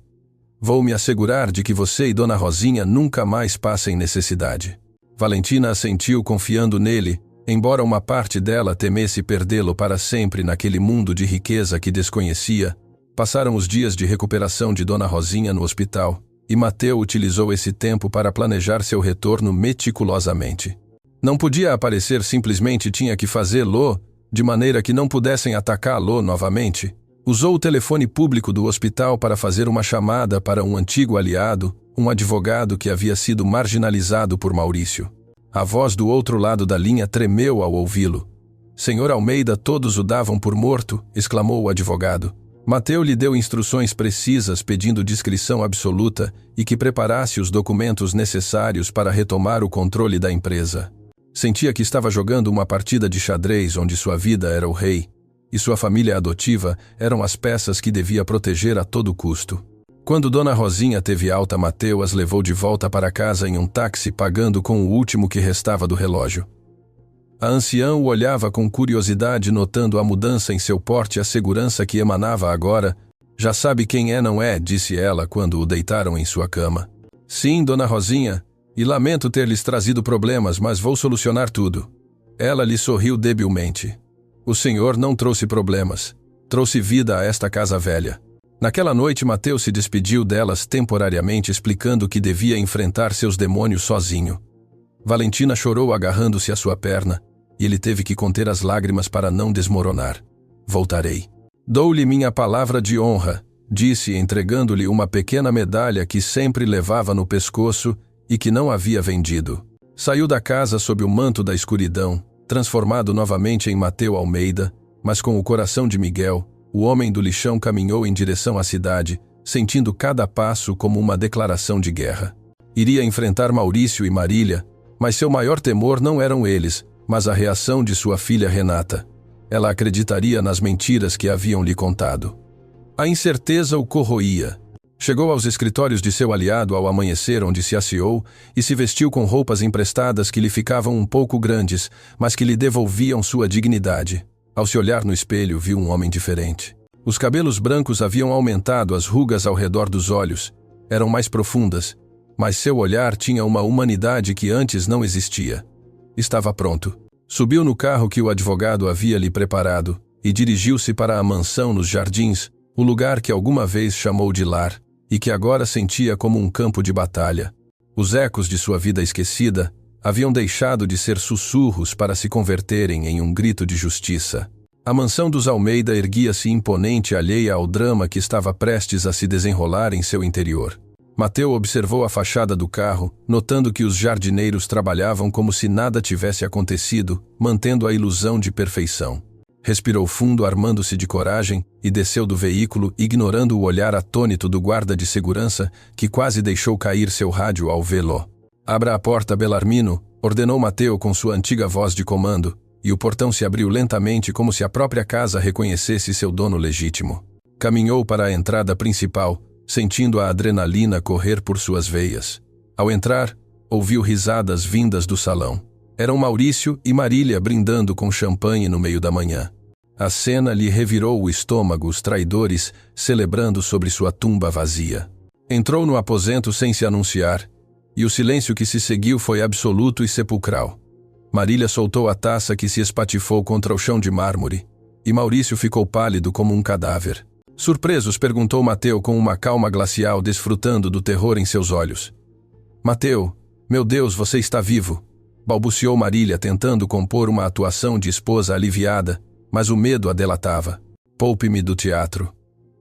«Vou me assegurar de que você e Dona Rosinha nunca mais passem necessidade». Valentina assentiu, confiando nele, embora uma parte dela temesse perdê-lo para sempre naquele mundo de riqueza que desconhecia. Passaram os dias de recuperação de Dona Rosinha no hospital, e Mateu utilizou esse tempo para planejar seu retorno meticulosamente. Não podia aparecer simplesmente, tinha que fazê-lo, de maneira que não pudessem atacá-lo novamente. Usou o telefone público do hospital para fazer uma chamada para um antigo aliado, um advogado que havia sido marginalizado por Maurício. A voz do outro lado da linha tremeu ao ouvi-lo. «Senhor Almeida, todos o davam por morto», exclamou o advogado. Mateu lhe deu instruções precisas, pedindo discrição absoluta e que preparasse os documentos necessários para retomar o controle da empresa. Sentia que estava jogando uma partida de xadrez onde sua vida era o rei, e sua família adotiva eram as peças que devia proteger a todo custo. Quando Dona Rosinha teve alta, Mateu as levou de volta para casa em um táxi, pagando com o último que restava do relógio. A anciã o olhava com curiosidade, notando a mudança em seu porte e a segurança que emanava agora. Já sabe quem é, não é? Disse ela quando o deitaram em sua cama. Sim, Dona Rosinha, e lamento ter lhes trazido problemas, mas vou solucionar tudo. Ela lhe sorriu debilmente. O senhor não trouxe problemas. Trouxe vida a esta casa velha. Naquela noite, Mateu se despediu delas temporariamente, explicando que devia enfrentar seus demônios sozinho. Valentina chorou agarrando-se à sua perna, e ele teve que conter as lágrimas para não desmoronar. Voltarei. Dou-lhe minha palavra de honra, disse, entregando-lhe uma pequena medalha que sempre levava no pescoço e que não havia vendido. Saiu da casa sob o manto da escuridão, transformado novamente em Mateu Almeida, mas com o coração de Miguel. O homem do lixão caminhou em direção à cidade, sentindo cada passo como uma declaração de guerra. Iria enfrentar Maurício e Marília, mas seu maior temor não eram eles, mas a reação de sua filha Renata. Ela acreditaria nas mentiras que haviam lhe contado. A incerteza o corroía. Chegou aos escritórios de seu aliado ao amanhecer, onde se asseou e se vestiu com roupas emprestadas que lhe ficavam um pouco grandes, mas que lhe devolviam sua dignidade. Ao se olhar no espelho, viu um homem diferente. Os cabelos brancos haviam aumentado, as rugas ao redor dos olhos eram mais profundas, mas seu olhar tinha uma humanidade que antes não existia. Estava pronto. Subiu no carro que o advogado havia lhe preparado e dirigiu-se para a mansão nos jardins, o lugar que alguma vez chamou de lar e que agora sentia como um campo de batalha. Os ecos de sua vida esquecida haviam deixado de ser sussurros para se converterem em um grito de justiça. A mansão dos Almeida erguia-se imponente, alheia ao drama que estava prestes a se desenrolar em seu interior. Mateu observou a fachada do carro, notando que os jardineiros trabalhavam como se nada tivesse acontecido, mantendo a ilusão de perfeição. Respirou fundo, armando-se de coragem, e desceu do veículo, ignorando o olhar atônito do guarda de segurança, que quase deixou cair seu rádio ao vê-lo. «Abra a porta, Belarmino», ordenou Mateu com sua antiga voz de comando, e o portão se abriu lentamente como se a própria casa reconhecesse seu dono legítimo. Caminhou para a entrada principal, sentindo a adrenalina correr por suas veias. Ao entrar, ouviu risadas vindas do salão. Eram Maurício e Marília brindando com champanhe no meio da manhã. A cena lhe revirou o estômago, os traidores celebrando sobre sua tumba vazia. Entrou no aposento sem se anunciar, e o silêncio que se seguiu foi absoluto e sepulcral. Marília soltou a taça que se espatifou contra o chão de mármore, e Maurício ficou pálido como um cadáver. Surpresos, perguntou Mateu com uma calma glacial, desfrutando do terror em seus olhos. «Mateu, meu Deus, você está vivo!» balbuciou Marília, tentando compor uma atuação de esposa aliviada, mas o medo a delatava. «Poupe-me do teatro!»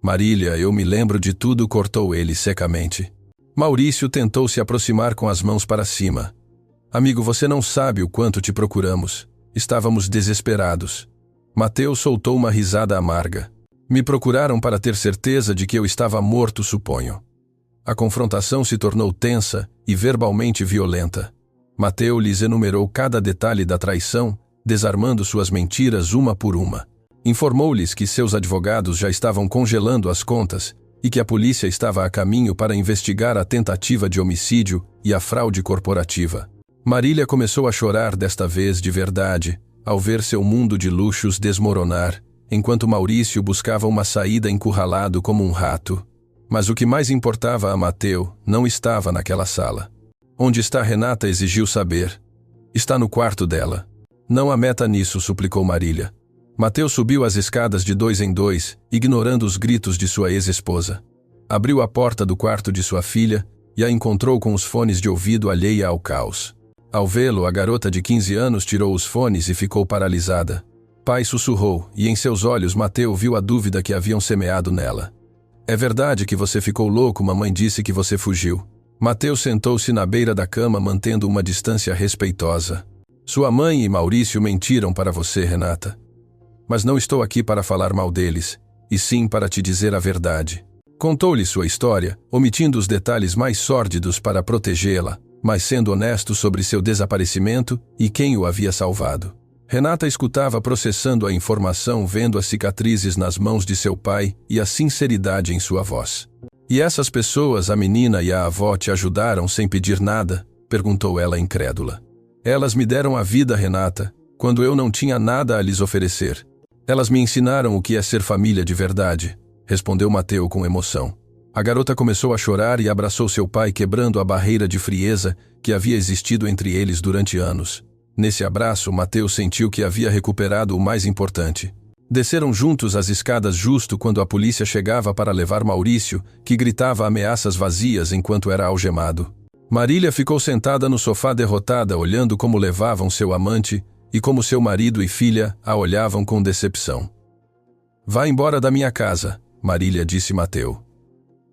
«Marília, eu me lembro de tudo», cortou ele secamente. Maurício tentou se aproximar com as mãos para cima. «Amigo, você não sabe o quanto te procuramos. Estávamos desesperados». Mateu soltou uma risada amarga. «Me procuraram para ter certeza de que eu estava morto, suponho». A confrontação se tornou tensa e verbalmente violenta. Mateu lhes enumerou cada detalhe da traição, desarmando suas mentiras uma por uma. Informou-lhes que seus advogados já estavam congelando as contas e que a polícia estava a caminho para investigar a tentativa de homicídio e a fraude corporativa. Marília começou a chorar, desta vez de verdade, ao ver seu mundo de luxos desmoronar, enquanto Maurício buscava uma saída encurralado como um rato. Mas o que mais importava a Mateu não estava naquela sala. «Onde está Renata?», exigiu saber. «Está no quarto dela». «Não a meta nisso», suplicou Marília. Mateu subiu as escadas de 2 em 2, ignorando os gritos de sua ex-esposa. Abriu a porta do quarto de sua filha e a encontrou com os fones de ouvido, alheia ao caos. Ao vê-lo, a garota de 15 anos tirou os fones e ficou paralisada. Pai, sussurrou, e em seus olhos Mateu viu a dúvida que haviam semeado nela. «É verdade que você ficou louco, mamãe disse que você fugiu». Mateu sentou-se na beira da cama, mantendo uma distância respeitosa. «Sua mãe e Maurício mentiram para você, Renata. Mas não estou aqui para falar mal deles, e sim para te dizer a verdade». Contou-lhe sua história, omitindo os detalhes mais sórdidos para protegê-la, mas sendo honesto sobre seu desaparecimento e quem o havia salvado. Renata escutava, processando a informação, vendo as cicatrizes nas mãos de seu pai e a sinceridade em sua voz. E essas pessoas, a menina e a avó, te ajudaram sem pedir nada? Perguntou ela incrédula. Elas me deram a vida, Renata, quando eu não tinha nada a lhes oferecer. Elas me ensinaram o que é ser família de verdade, respondeu Mateu com emoção. A garota começou a chorar e abraçou seu pai, quebrando a barreira de frieza que havia existido entre eles durante anos. Nesse abraço, Mateu sentiu que havia recuperado o mais importante. Desceram juntos as escadas justo quando a polícia chegava para levar Maurício, que gritava ameaças vazias enquanto era algemado. Marília ficou sentada no sofá derrotada, olhando como levavam seu amante e como seu marido e filha a olhavam com decepção. Vá embora da minha casa, Marília disse Mateu.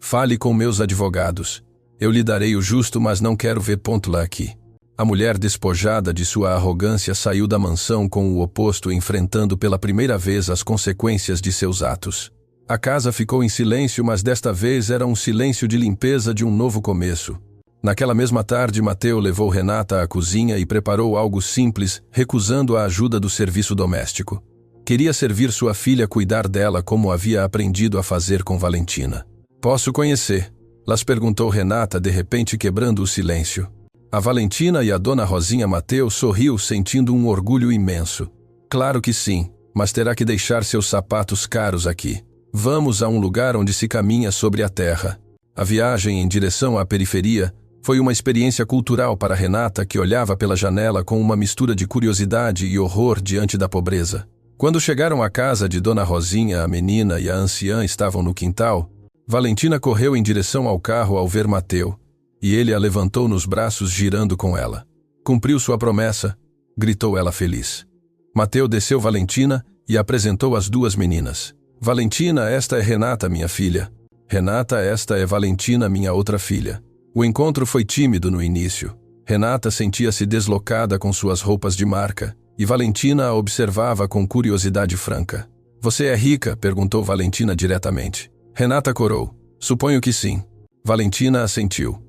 Fale com meus advogados. Eu lhe darei o justo, mas não quero ver Póntula aqui. A mulher, despojada de sua arrogância, saiu da mansão com o oposto, enfrentando pela primeira vez as consequências de seus atos. A casa ficou em silêncio, mas desta vez era um silêncio de limpeza de um novo começo. Naquela mesma tarde, Mateu levou Renata à cozinha e preparou algo simples, recusando a ajuda do serviço doméstico. Queria servir sua filha, cuidar dela como havia aprendido a fazer com Valentina. Posso conhecer? Las perguntou Renata, de repente quebrando o silêncio. A Valentina e a dona Rosinha. Mateu sorriu, sentindo um orgulho imenso. Claro que sim, mas terá que deixar seus sapatos caros aqui. Vamos a um lugar onde se caminha sobre a terra. A viagem em direção à periferia foi uma experiência cultural para Renata, que olhava pela janela com uma mistura de curiosidade e horror diante da pobreza. Quando chegaram à casa de dona Rosinha, a menina e a anciã estavam no quintal. Valentina correu em direção ao carro ao ver Mateu, e ele a levantou nos braços, girando com ela. Cumpriu sua promessa, gritou ela feliz. Mateu desceu Valentina e apresentou as duas meninas. Valentina, esta é Renata, minha filha. Renata, esta é Valentina, minha outra filha. O encontro foi tímido no início. Renata sentia-se deslocada com suas roupas de marca, e Valentina a observava com curiosidade franca. Você é rica? Perguntou Valentina diretamente. Renata corou. Suponho que sim. Valentina assentiu.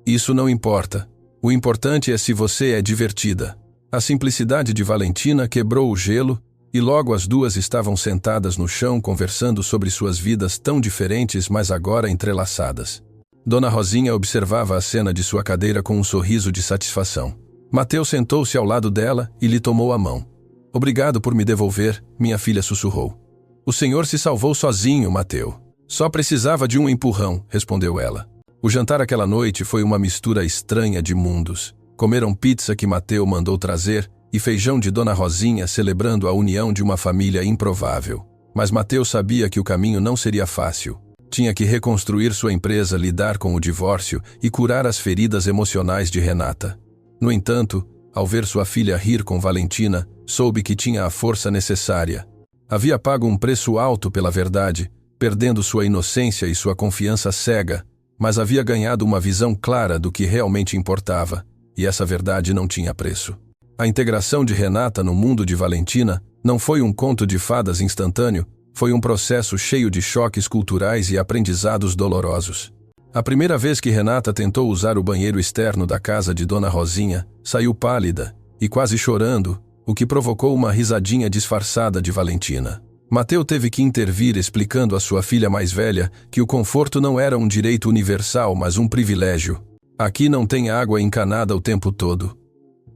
Isso não importa. O importante é se você é divertida. A simplicidade de Valentina quebrou o gelo e logo as duas estavam sentadas no chão conversando sobre suas vidas tão diferentes, mas agora entrelaçadas. Dona Rosinha observava a cena de sua cadeira com um sorriso de satisfação. Mateu sentou-se ao lado dela e lhe tomou a mão. Obrigado por me devolver, minha filha sussurrou. O senhor se salvou sozinho, Mateu. Só precisava de um empurrão, respondeu ela. O jantar aquela noite foi uma mistura estranha de mundos. Comeram pizza que Mateu mandou trazer e feijão de Dona Rosinha, celebrando a união de uma família improvável. Mas Mateu sabia que o caminho não seria fácil. Tinha que reconstruir sua empresa, lidar com o divórcio e curar as feridas emocionais de Renata. No entanto, ao ver sua filha rir com Valentina, soube que tinha a força necessária. Havia pago um preço alto pela verdade, perdendo sua inocência e sua confiança cega, mas havia ganhado uma visão clara do que realmente importava, e essa verdade não tinha preço. A integração de Renata no mundo de Valentina não foi um conto de fadas instantâneo, foi um processo cheio de choques culturais e aprendizados dolorosos. A primeira vez que Renata tentou usar o banheiro externo da casa de Dona Rosinha, saiu pálida e quase chorando, o que provocou uma risadinha disfarçada de Valentina. Mateu teve que intervir, explicando à sua filha mais velha que o conforto não era um direito universal, mas um privilégio. Aqui não tem água encanada o tempo todo.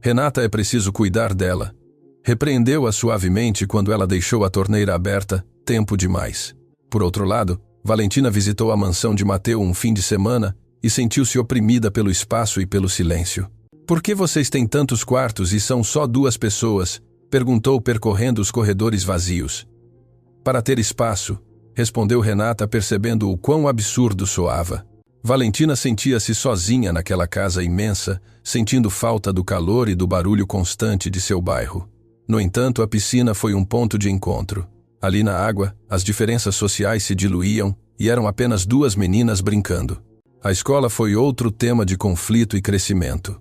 Renata, é preciso cuidar dela. Repreendeu-a suavemente quando ela deixou a torneira aberta, tempo demais. Por outro lado, Valentina visitou a mansão de Mateu um fim de semana e sentiu-se oprimida pelo espaço e pelo silêncio. Por que vocês têm tantos quartos e são só duas pessoas? Perguntou, percorrendo os corredores vazios. Para ter espaço, respondeu Renata, percebendo o quão absurdo soava. Valentina sentia-se sozinha naquela casa imensa, sentindo falta do calor e do barulho constante de seu bairro. No entanto, a piscina foi um ponto de encontro. Ali na água, as diferenças sociais se diluíam e eram apenas duas meninas brincando. A escola foi outro tema de conflito e crescimento.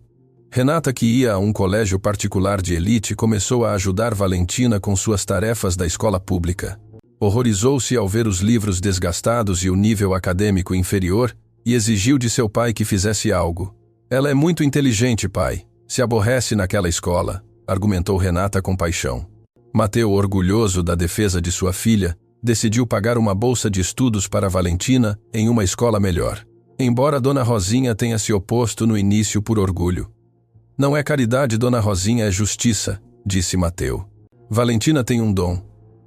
Renata, que ia a um colégio particular de elite, começou a ajudar Valentina com suas tarefas da escola pública. Horrorizou-se ao ver os livros desgastados e o nível acadêmico inferior e exigiu de seu pai que fizesse algo. Ela é muito inteligente, pai. Se aborrece naquela escola, argumentou Renata com paixão. Mateu, orgulhoso da defesa de sua filha, decidiu pagar uma bolsa de estudos para Valentina em uma escola melhor. Embora Dona Rosinha tenha se oposto no início por orgulho. Não é caridade, Dona Rosinha, é justiça, disse Mateu. Valentina tem um dom,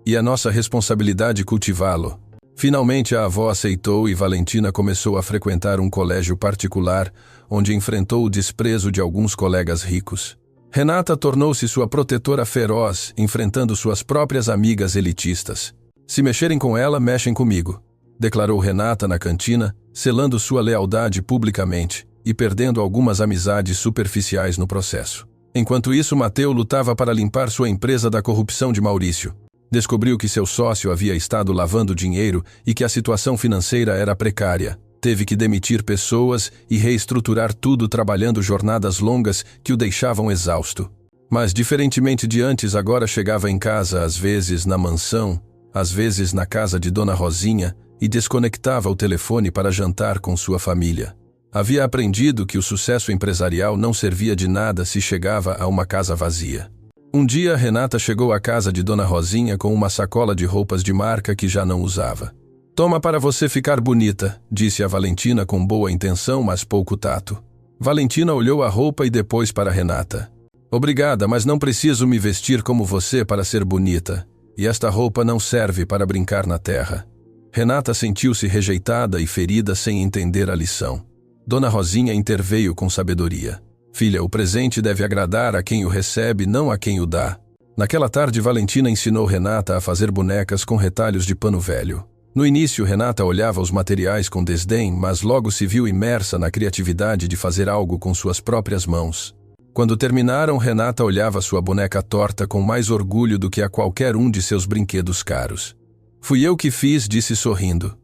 e é nossa responsabilidade cultivá-lo. Finalmente a avó aceitou e Valentina começou a frequentar um colégio particular, onde enfrentou o desprezo de alguns colegas ricos. Renata tornou-se sua protetora feroz, enfrentando suas próprias amigas elitistas. Se mexerem com ela, mexem comigo, declarou Renata na cantina, selando sua lealdade publicamente e perdendo algumas amizades superficiais no processo. Enquanto isso, Mateu lutava para limpar sua empresa da corrupção de Maurício. Descobriu que seu sócio havia estado lavando dinheiro e que a situação financeira era precária. Teve que demitir pessoas e reestruturar tudo trabalhando jornadas longas que o deixavam exausto. Mas, diferentemente de antes, agora chegava em casa, às vezes na mansão, às vezes na casa de Dona Rosinha, e desconectava o telefone para jantar com sua família. Havia aprendido que o sucesso empresarial não servia de nada se chegava a uma casa vazia. Um dia, Renata chegou à casa de Dona Rosinha com uma sacola de roupas de marca que já não usava. Toma para você ficar bonita, disse a Valentina com boa intenção, mas pouco tato. Valentina olhou a roupa e depois para Renata. Obrigada, mas não preciso me vestir como você para ser bonita. E esta roupa não serve para brincar na terra. Renata sentiu-se rejeitada e ferida sem entender a lição. Dona Rosinha interveio com sabedoria. Filha, o presente deve agradar a quem o recebe, não a quem o dá. Naquela tarde, Valentina ensinou Renata a fazer bonecas com retalhos de pano velho. No início, Renata olhava os materiais com desdém, mas logo se viu imersa na criatividade de fazer algo com suas próprias mãos. Quando terminaram, Renata olhava sua boneca torta com mais orgulho do que a qualquer um de seus brinquedos caros. Fui eu que fiz, disse sorrindo.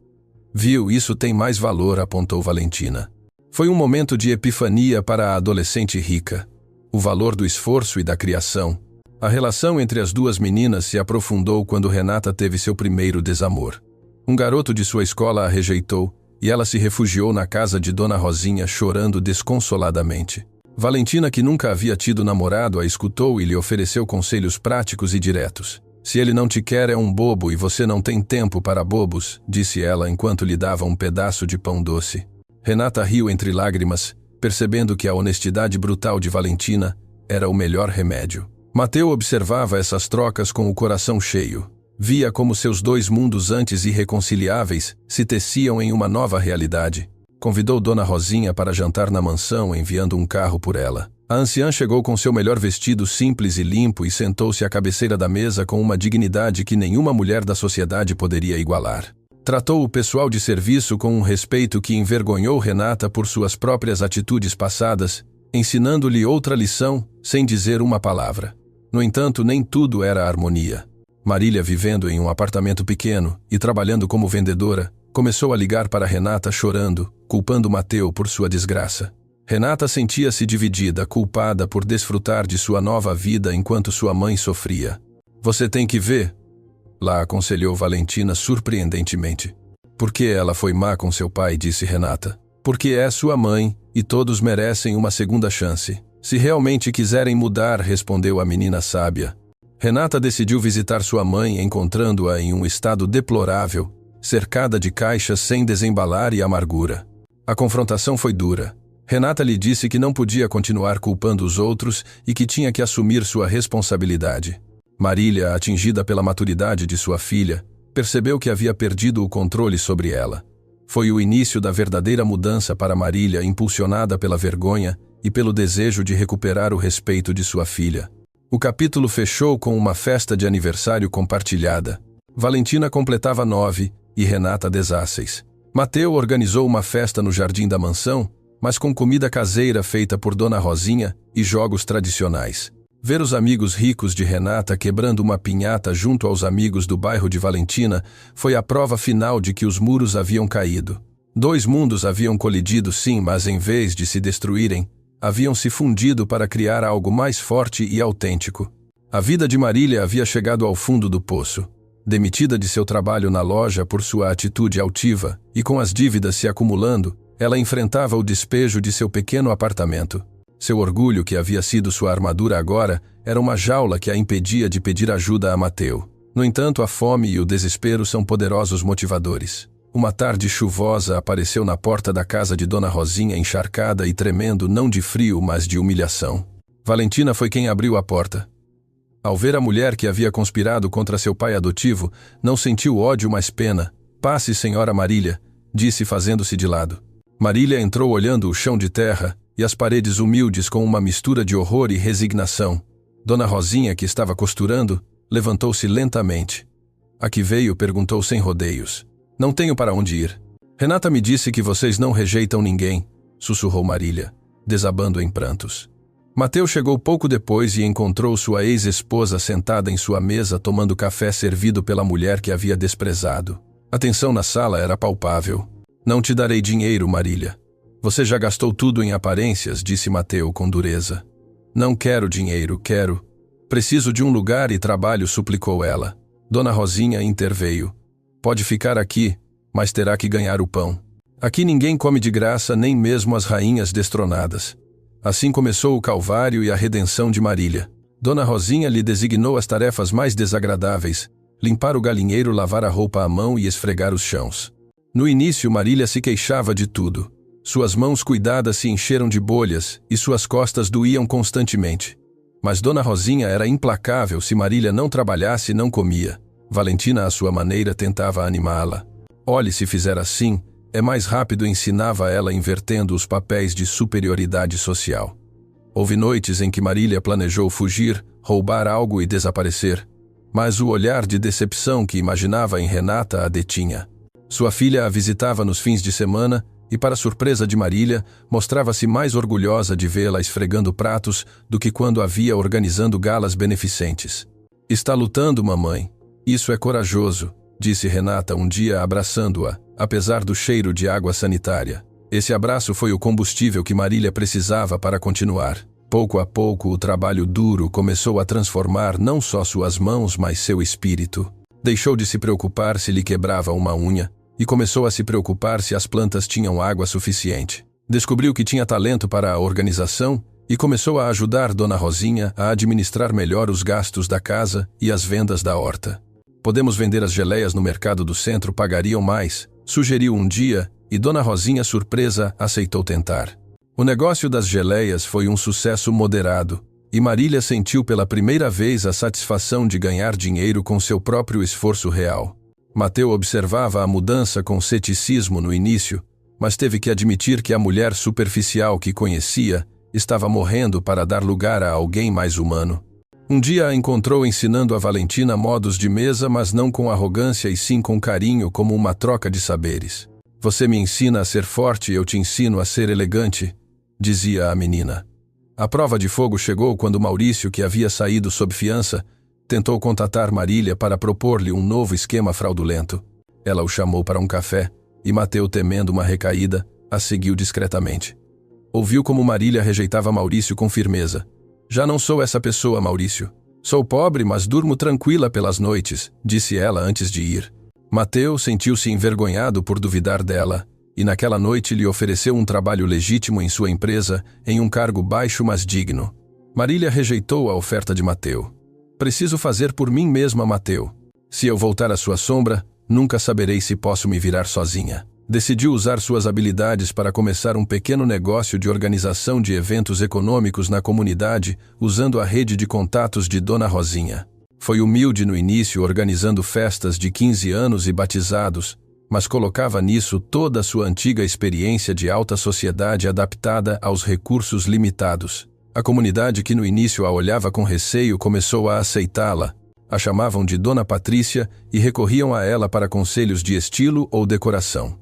Viu, isso tem mais valor, apontou Valentina. Foi um momento de epifania para a adolescente rica. O valor do esforço e da criação. A relação entre as duas meninas se aprofundou quando Renata teve seu primeiro desamor. Um garoto de sua escola a rejeitou, e ela se refugiou na casa de Dona Rosinha chorando desconsoladamente. Valentina, que nunca havia tido namorado, a escutou e lhe ofereceu conselhos práticos e diretos. Se ele não te quer é um bobo e você não tem tempo para bobos, disse ela enquanto lhe dava um pedaço de pão doce. Renata riu entre lágrimas, percebendo que a honestidade brutal de Valentina era o melhor remédio. Mateu observava essas trocas com o coração cheio. Via como seus dois mundos antes irreconciliáveis se teciam em uma nova realidade. Convidou Dona Rosinha para jantar na mansão, enviando um carro por ela. A anciã chegou com seu melhor vestido simples e limpo e sentou-se à cabeceira da mesa com uma dignidade que nenhuma mulher da sociedade poderia igualar. Tratou o pessoal de serviço com um respeito que envergonhou Renata por suas próprias atitudes passadas, ensinando-lhe outra lição sem dizer uma palavra. No entanto, nem tudo era harmonia. Marília, vivendo em um apartamento pequeno e trabalhando como vendedora, começou a ligar para Renata chorando, culpando Mateu por sua desgraça. Renata sentia-se dividida, culpada por desfrutar de sua nova vida enquanto sua mãe sofria. Você tem que ver, lá aconselhou Valentina surpreendentemente. Por que ela foi má com seu pai, disse Renata. Porque é sua mãe e todos merecem uma segunda chance. Se realmente quiserem mudar, respondeu a menina sábia. Renata decidiu visitar sua mãe, encontrando-a em um estado deplorável, cercada de caixas sem desembalar e amargura. A confrontação foi dura. Renata lhe disse que não podia continuar culpando os outros e que tinha que assumir sua responsabilidade. Marília, atingida pela maturidade de sua filha, percebeu que havia perdido o controle sobre ela. Foi o início da verdadeira mudança para Marília, impulsionada pela vergonha e pelo desejo de recuperar o respeito de sua filha. O capítulo fechou com uma festa de aniversário compartilhada. Valentina completava 9 e Renata 16. Mateu organizou uma festa no jardim da mansão, mas com comida caseira feita por Dona Rosinha e jogos tradicionais. Ver os amigos ricos de Renata quebrando uma pinhata junto aos amigos do bairro de Valentina foi a prova final de que os muros haviam caído. Dois mundos haviam colidido, sim, mas em vez de se destruírem, haviam se fundido para criar algo mais forte e autêntico. A vida de Marília havia chegado ao fundo do poço. Demitida de seu trabalho na loja por sua atitude altiva e com as dívidas se acumulando, ela enfrentava o despejo de seu pequeno apartamento. Seu orgulho, que havia sido sua armadura agora, era uma jaula que a impedia de pedir ajuda a Mateu. No entanto, a fome e o desespero são poderosos motivadores. Uma tarde chuvosa apareceu na porta da casa de Dona Rosinha encharcada e tremendo não de frio, mas de humilhação. Valentina foi quem abriu a porta. Ao ver a mulher que havia conspirado contra seu pai adotivo, não sentiu ódio, mas pena. "Passe, senhora Marília", disse fazendo-se de lado. Marília entrou olhando o chão de terra e as paredes humildes com uma mistura de horror e resignação. Dona Rosinha, que estava costurando, levantou-se lentamente. "A que veio?", perguntou sem rodeios. "Não tenho para onde ir." "Renata me disse que vocês não rejeitam ninguém", sussurrou Marília, desabando em prantos. Mateu chegou pouco depois e encontrou sua ex-esposa sentada em sua mesa tomando café servido pela mulher que havia desprezado. A tensão na sala era palpável. "Não te darei dinheiro, Marília. Você já gastou tudo em aparências", disse Mateu com dureza. "Não quero dinheiro, quero. Preciso de um lugar e trabalho", suplicou ela. Dona Rosinha interveio. "Pode ficar aqui, mas terá que ganhar o pão. Aqui ninguém come de graça, nem mesmo as rainhas destronadas." Assim começou o calvário e a redenção de Marília. Dona Rosinha lhe designou as tarefas mais desagradáveis: limpar o galinheiro, lavar a roupa à mão e esfregar os chãos. No início, Marília se queixava de tudo. Suas mãos cuidadas se encheram de bolhas e suas costas doíam constantemente. Mas Dona Rosinha era implacável: se Marília não trabalhasse, não comia. Valentina, à sua maneira, tentava animá-la. "Olhe, se fizer assim, é mais rápido", ensinava ela, invertendo os papéis de superioridade social. Houve noites em que Marília planejou fugir, roubar algo e desaparecer. Mas o olhar de decepção que imaginava em Renata a detinha. Sua filha a visitava nos fins de semana e, para surpresa de Marília, mostrava-se mais orgulhosa de vê-la esfregando pratos do que quando a via organizando galas beneficentes. "Está lutando, mamãe. Isso é corajoso", disse Renata um dia abraçando-a, apesar do cheiro de água sanitária. Esse abraço foi o combustível que Marília precisava para continuar. Pouco a pouco, o trabalho duro começou a transformar não só suas mãos, mas seu espírito. Deixou de se preocupar se lhe quebrava uma unha e começou a se preocupar se as plantas tinham água suficiente. Descobriu que tinha talento para a organização e começou a ajudar Dona Rosinha a administrar melhor os gastos da casa e as vendas da horta. "Podemos vender as geleias no mercado do centro, pagariam mais", sugeriu um dia, e Dona Rosinha, surpresa, aceitou tentar. O negócio das geleias foi um sucesso moderado, e Marília sentiu pela primeira vez a satisfação de ganhar dinheiro com seu próprio esforço real. Mateu observava a mudança com ceticismo no início, mas teve que admitir que a mulher superficial que conhecia estava morrendo para dar lugar a alguém mais humano. Um dia a encontrou ensinando a Valentina modos de mesa, mas não com arrogância e sim com carinho, como uma troca de saberes. "Você me ensina a ser forte, eu te ensino a ser elegante", dizia a menina. A prova de fogo chegou quando Maurício, que havia saído sob fiança, tentou contatar Marília para propor-lhe um novo esquema fraudulento. Ela o chamou para um café e Mateu, temendo uma recaída, a seguiu discretamente. Ouviu como Marília rejeitava Maurício com firmeza. "Já não sou essa pessoa, Maurício. Sou pobre, mas durmo tranquila pelas noites", disse ela antes de ir. Mateu sentiu-se envergonhado por duvidar dela, e naquela noite lhe ofereceu um trabalho legítimo em sua empresa, em um cargo baixo mas digno. Marília rejeitou a oferta de Mateu. "Preciso fazer por mim mesma, Mateu. Se eu voltar à sua sombra, nunca saberei se posso me virar sozinha." Decidiu usar suas habilidades para começar um pequeno negócio de organização de eventos econômicos na comunidade, usando a rede de contatos de Dona Rosinha. Foi humilde no início, organizando festas de 15 anos e batizados, mas colocava nisso toda a sua antiga experiência de alta sociedade adaptada aos recursos limitados. A comunidade, que no início a olhava com receio, começou a aceitá-la. A chamavam de Dona Patrícia e recorriam a ela para conselhos de estilo ou decoração.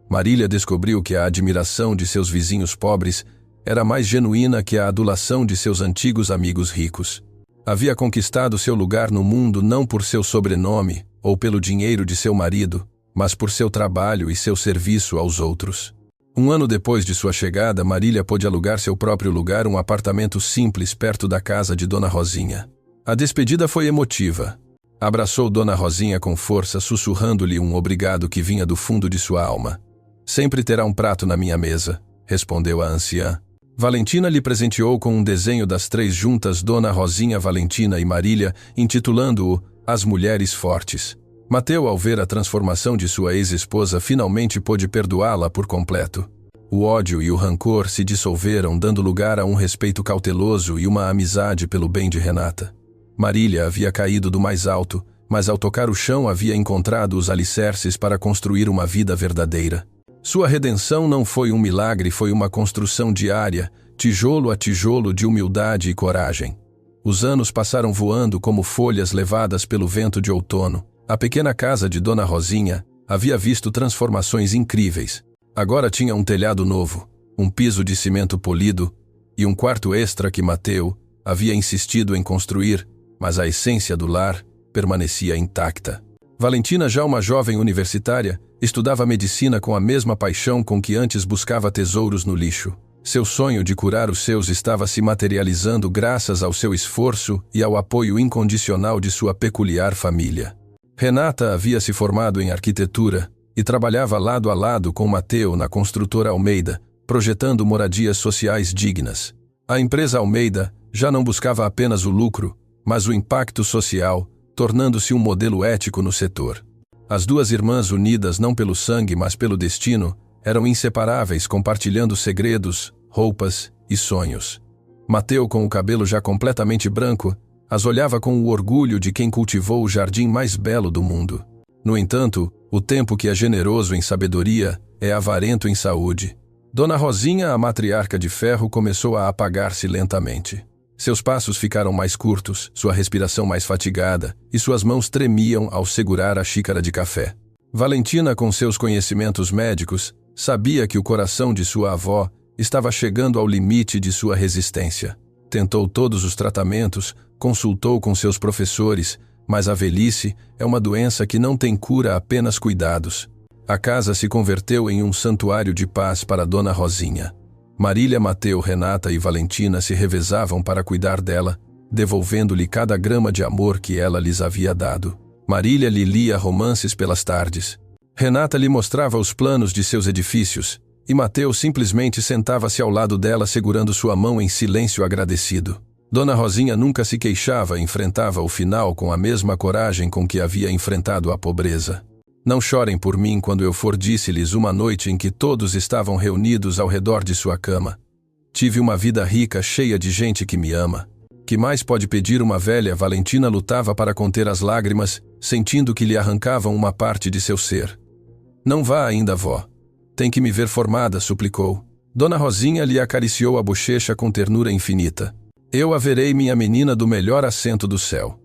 Marília descobriu que a admiração de seus vizinhos pobres era mais genuína que a adulação de seus antigos amigos ricos. Havia conquistado seu lugar no mundo não por seu sobrenome ou pelo dinheiro de seu marido, mas por seu trabalho e seu serviço aos outros. Um ano depois de sua chegada, Marília pôde alugar seu próprio lugar, um apartamento simples perto da casa de Dona Rosinha. A despedida foi emotiva. Abraçou Dona Rosinha com força, sussurrando-lhe um obrigado que vinha do fundo de sua alma. "Sempre terá um prato na minha mesa", respondeu a anciã. Valentina lhe presenteou com um desenho das três juntas, Dona Rosinha, Valentina e Marília, intitulando-o As mulheres fortes. Mateu, ao ver a transformação de sua ex-esposa, finalmente pôde perdoá-la por completo. O ódio e o rancor se dissolveram, dando lugar a um respeito cauteloso e uma amizade pelo bem de Renata. Marília havia caído do mais alto, mas ao tocar o chão havia encontrado os alicerces para construir uma vida verdadeira. Sua redenção não foi um milagre, foi uma construção diária, tijolo a tijolo, de humildade e coragem. Os anos passaram voando como folhas levadas pelo vento de outono. A pequena casa de Dona Rosinha havia visto transformações incríveis. Agora tinha um telhado novo, um piso de cimento polido e um quarto extra que Mateu havia insistido em construir, mas a essência do lar permanecia intacta. Valentina, já uma jovem universitária, estudava medicina com a mesma paixão com que antes buscava tesouros no lixo. Seu sonho de curar os seus estava se materializando graças ao seu esforço e ao apoio incondicional de sua peculiar família. Renata havia se formado em arquitetura e trabalhava lado a lado com Mateu na construtora Almeida, projetando moradias sociais dignas. A empresa Almeida já não buscava apenas o lucro, mas o impacto social, tornando-se um modelo ético no setor. As duas irmãs, unidas não pelo sangue, mas pelo destino, eram inseparáveis, compartilhando segredos, roupas e sonhos. Mateu, com o cabelo já completamente branco, as olhava com o orgulho de quem cultivou o jardim mais belo do mundo. No entanto, o tempo que é generoso em sabedoria é avarento em saúde. Dona Rosinha, a matriarca de ferro, começou a apagar-se lentamente. Seus passos ficaram mais curtos, sua respiração mais fatigada, e suas mãos tremiam ao segurar a xícara de café. Valentina, com seus conhecimentos médicos, sabia que o coração de sua avó estava chegando ao limite de sua resistência. Tentou todos os tratamentos, consultou com seus professores, mas a velhice é uma doença que não tem cura, apenas cuidados. A casa se converteu em um santuário de paz para Dona Rosinha. Marília, Mateu, Renata e Valentina se revezavam para cuidar dela, devolvendo-lhe cada grama de amor que ela lhes havia dado. Marília lhe lia romances pelas tardes. Renata lhe mostrava os planos de seus edifícios, e Mateu simplesmente sentava-se ao lado dela, segurando sua mão em silêncio agradecido. Dona Rosinha nunca se queixava e enfrentava o final com a mesma coragem com que havia enfrentado a pobreza. Não chorem por mim quando eu for, disse-lhes uma noite em que todos estavam reunidos ao redor de sua cama. Tive uma vida rica, cheia de gente que me ama. Que mais pode pedir uma velha? Valentina lutava para conter as lágrimas, sentindo que lhe arrancavam uma parte de seu ser. Não vá ainda, vó. Tem que me ver formada, suplicou. Dona Rosinha lhe acariciou a bochecha com ternura infinita. Eu a verei, minha menina, do melhor assento do céu.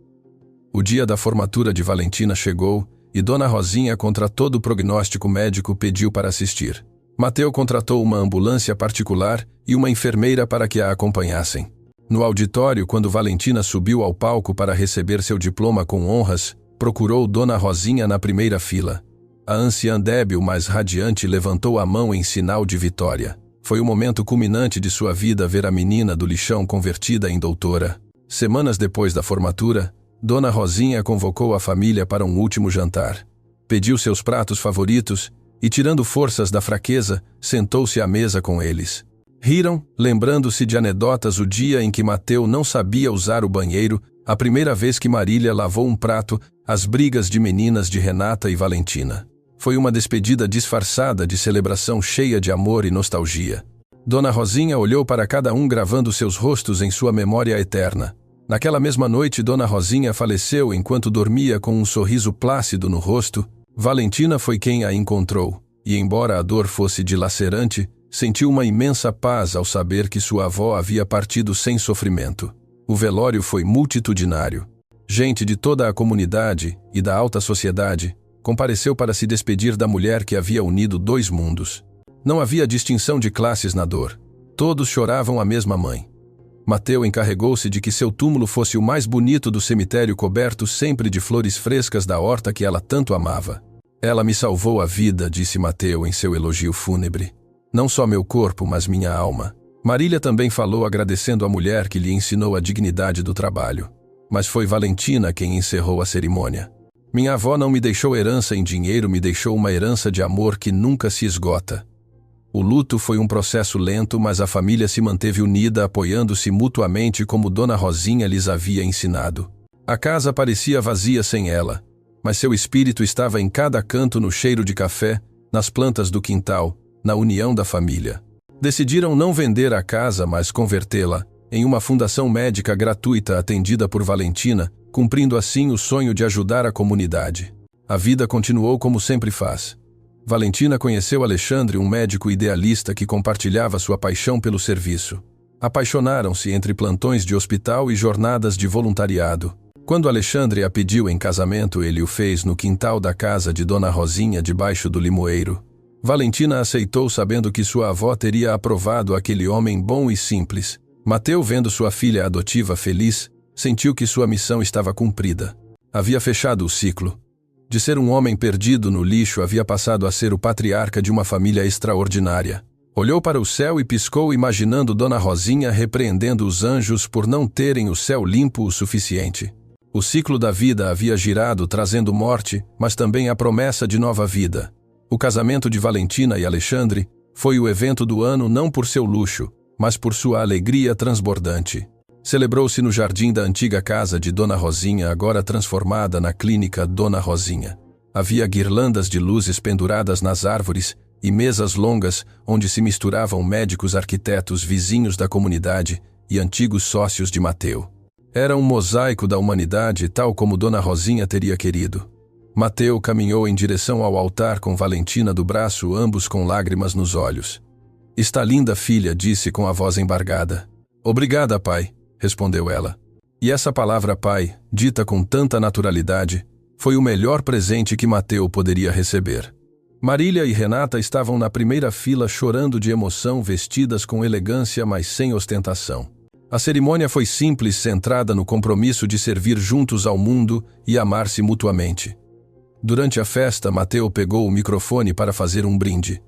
O dia da formatura de Valentina chegou e Dona Rosinha, contra todo o prognóstico médico, pediu para assistir. Mateu contratou uma ambulância particular e uma enfermeira para que a acompanhassem. No auditório, quando Valentina subiu ao palco para receber seu diploma com honras, procurou Dona Rosinha na primeira fila. A anciã débil, mas radiante, levantou a mão em sinal de vitória. Foi o momento culminante de sua vida ver a menina do lixão convertida em doutora. Semanas depois da formatura, Dona Rosinha convocou a família para um último jantar. Pediu seus pratos favoritos e, tirando forças da fraqueza, sentou-se à mesa com eles. Riram, lembrando-se de anedotas: o dia em que Mateu não sabia usar o banheiro, a primeira vez que Marília lavou um prato, as brigas de meninas de Renata e Valentina. Foi uma despedida disfarçada de celebração, cheia de amor e nostalgia. Dona Rosinha olhou para cada um, gravando seus rostos em sua memória eterna. Naquela mesma noite, Dona Rosinha faleceu enquanto dormia com um sorriso plácido no rosto. Valentina foi quem a encontrou, e embora a dor fosse dilacerante, sentiu uma imensa paz ao saber que sua avó havia partido sem sofrimento. O velório foi multitudinário. Gente de toda a comunidade e da alta sociedade compareceu para se despedir da mulher que havia unido dois mundos. Não havia distinção de classes na dor. Todos choravam a mesma mãe. Mateu encarregou-se de que seu túmulo fosse o mais bonito do cemitério, coberto sempre de flores frescas da horta que ela tanto amava. Ela me salvou a vida, disse Mateu em seu elogio fúnebre. Não só meu corpo, mas minha alma. Marília também falou, agradecendo a mulher que lhe ensinou a dignidade do trabalho. Mas foi Valentina quem encerrou a cerimônia. Minha avó não me deixou herança em dinheiro, me deixou uma herança de amor que nunca se esgota. O luto foi um processo lento, mas a família se manteve unida, apoiando-se mutuamente como Dona Rosinha lhes havia ensinado. A casa parecia vazia sem ela, mas seu espírito estava em cada canto, no cheiro de café, nas plantas do quintal, na união da família. Decidiram não vender a casa, mas convertê-la em uma fundação médica gratuita atendida por Valentina, cumprindo assim o sonho de ajudar a comunidade. A vida continuou como sempre faz. Valentina conheceu Alexandre, um médico idealista que compartilhava sua paixão pelo serviço. Apaixonaram-se entre plantões de hospital e jornadas de voluntariado. Quando Alexandre a pediu em casamento, ele o fez no quintal da casa de Dona Rosinha, debaixo do limoeiro. Valentina aceitou, sabendo que sua avó teria aprovado aquele homem bom e simples. Mateu, vendo sua filha adotiva feliz, sentiu que sua missão estava cumprida. Havia fechado o ciclo. De ser um homem perdido no lixo, havia passado a ser o patriarca de uma família extraordinária. Olhou para o céu e piscou, imaginando Dona Rosinha repreendendo os anjos por não terem o céu limpo o suficiente. O ciclo da vida havia girado, trazendo morte, mas também a promessa de nova vida. O casamento de Valentina e Alexandre foi o evento do ano, não por seu luxo, mas por sua alegria transbordante. Celebrou-se no jardim da antiga casa de Dona Rosinha, agora transformada na clínica Dona Rosinha. Havia guirlandas de luzes penduradas nas árvores e mesas longas onde se misturavam médicos, arquitetos, vizinhos da comunidade e antigos sócios de Mateu. Era um mosaico da humanidade, tal como Dona Rosinha teria querido. Mateu caminhou em direção ao altar com Valentina do braço, ambos com lágrimas nos olhos. "Está linda, filha", disse com a voz embargada. "Obrigada, pai", respondeu ela. E essa palavra pai, dita com tanta naturalidade, foi o melhor presente que Mateu poderia receber. Marília e Renata estavam na primeira fila, chorando de emoção, vestidas com elegância, mas sem ostentação. A cerimônia foi simples, centrada no compromisso de servir juntos ao mundo e amar-se mutuamente. Durante a festa, Mateu pegou o microfone para fazer um brinde.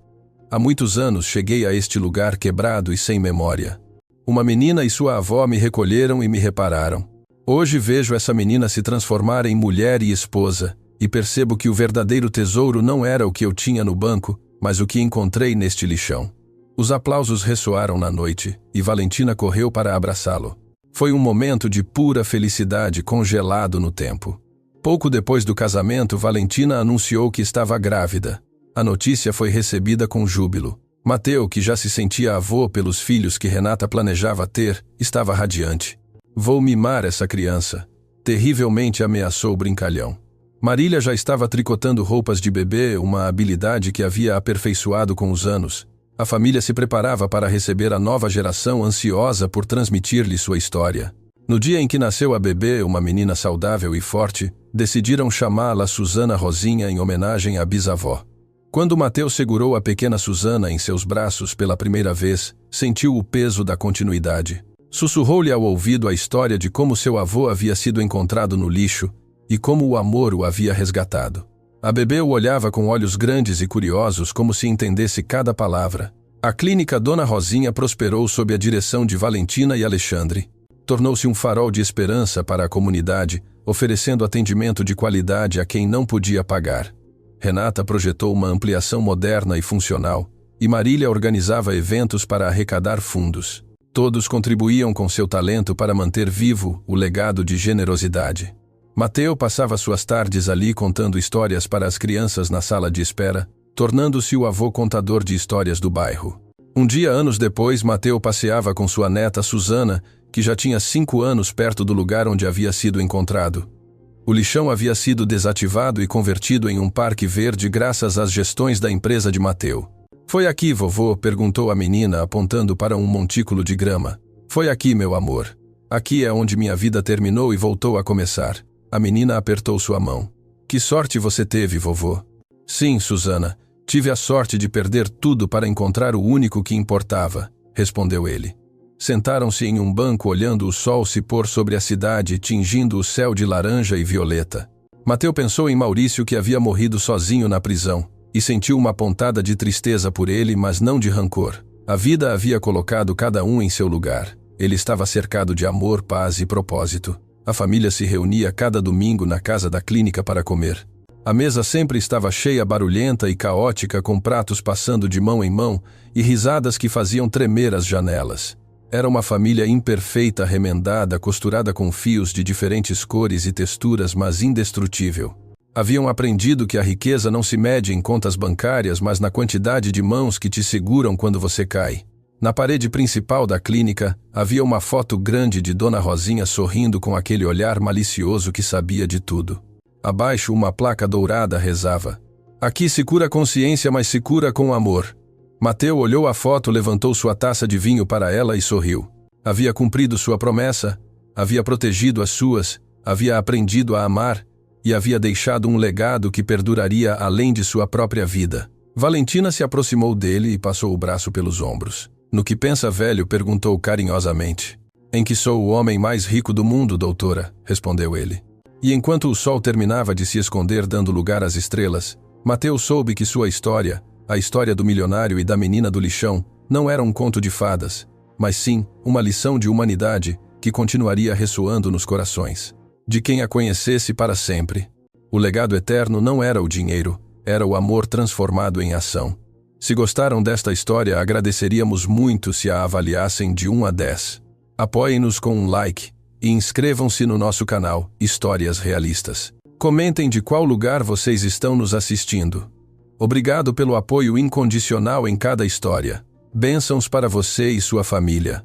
"Há muitos anos cheguei a este lugar quebrado e sem memória. Uma menina e sua avó me recolheram e me repararam. Hoje vejo essa menina se transformar em mulher e esposa, e percebo que o verdadeiro tesouro não era o que eu tinha no banco, mas o que encontrei neste lixão." Os aplausos ressoaram na noite, e Valentina correu para abraçá-lo. Foi um momento de pura felicidade, congelado no tempo. Pouco depois do casamento, Valentina anunciou que estava grávida. A notícia foi recebida com júbilo. Mateu, que já se sentia avô pelos filhos que Renata planejava ter, estava radiante. "Vou mimar essa criança", terrivelmente ameaçou o brincalhão. Marília já estava tricotando roupas de bebê, uma habilidade que havia aperfeiçoado com os anos. A família se preparava para receber a nova geração, ansiosa por transmitir-lhe sua história. No dia em que nasceu a bebê, uma menina saudável e forte, decidiram chamá-la Susana Rosinha, em homenagem à bisavó. Quando Mateu segurou a pequena Susana em seus braços pela primeira vez, sentiu o peso da continuidade. Sussurrou-lhe ao ouvido a história de como seu avô havia sido encontrado no lixo e como o amor o havia resgatado. A bebê o olhava com olhos grandes e curiosos, como se entendesse cada palavra. A clínica Dona Rosinha prosperou sob a direção de Valentina e Alexandre. Tornou-se um farol de esperança para a comunidade, oferecendo atendimento de qualidade a quem não podia pagar. Renata projetou uma ampliação moderna e funcional, e Marília organizava eventos para arrecadar fundos. Todos contribuíam com seu talento para manter vivo o legado de generosidade. Mateu passava suas tardes ali contando histórias para as crianças na sala de espera, tornando-se o avô contador de histórias do bairro. Um dia, anos depois, Mateu passeava com sua neta Susana, que já tinha 5 anos, perto do lugar onde havia sido encontrado. O lixão havia sido desativado e convertido em um parque verde graças às gestões da empresa de Mateu. "Foi aqui, vovô?", perguntou a menina, apontando para um montículo de grama. "Foi aqui, meu amor. Aqui é onde minha vida terminou e voltou a começar." A menina apertou sua mão. "Que sorte você teve, vovô." "Sim, Susana, tive a sorte de perder tudo para encontrar o único que importava", respondeu ele. Sentaram-se em um banco, olhando o sol se pôr sobre a cidade, tingindo o céu de laranja e violeta. Mateu pensou em Maurício, que havia morrido sozinho na prisão, e sentiu uma pontada de tristeza por ele, mas não de rancor. A vida havia colocado cada um em seu lugar. Ele estava cercado de amor, paz e propósito. A família se reunia cada domingo na casa da clínica para comer. A mesa sempre estava cheia, barulhenta e caótica, com pratos passando de mão em mão e risadas que faziam tremer as janelas. Era uma família imperfeita, remendada, costurada com fios de diferentes cores e texturas, mas indestrutível. Haviam aprendido que a riqueza não se mede em contas bancárias, mas na quantidade de mãos que te seguram quando você cai. Na parede principal da clínica, havia uma foto grande de Dona Rosinha sorrindo com aquele olhar malicioso que sabia de tudo. Abaixo, uma placa dourada rezava: "Aqui se cura a consciência, mas se cura com amor." Mateu olhou a foto, levantou sua taça de vinho para ela e sorriu. Havia cumprido sua promessa, havia protegido as suas, havia aprendido a amar e havia deixado um legado que perduraria além de sua própria vida. Valentina se aproximou dele e passou o braço pelos ombros. "No que pensa, velho?" perguntou carinhosamente. "Em que sou o homem mais rico do mundo, doutora", respondeu ele. E enquanto o sol terminava de se esconder dando lugar às estrelas, Mateu soube que sua história, a história do milionário e da menina do lixão, não era um conto de fadas, mas sim uma lição de humanidade que continuaria ressoando nos corações de quem a conhecesse para sempre. O legado eterno não era o dinheiro, era o amor transformado em ação. Se gostaram desta história, agradeceríamos muito se a avaliassem de 1 a 10. Apoiem-nos com um like e inscrevam-se no nosso canal Histórias Realistas. Comentem de qual lugar vocês estão nos assistindo. Obrigado pelo apoio incondicional em cada história. Bênçãos para você e sua família.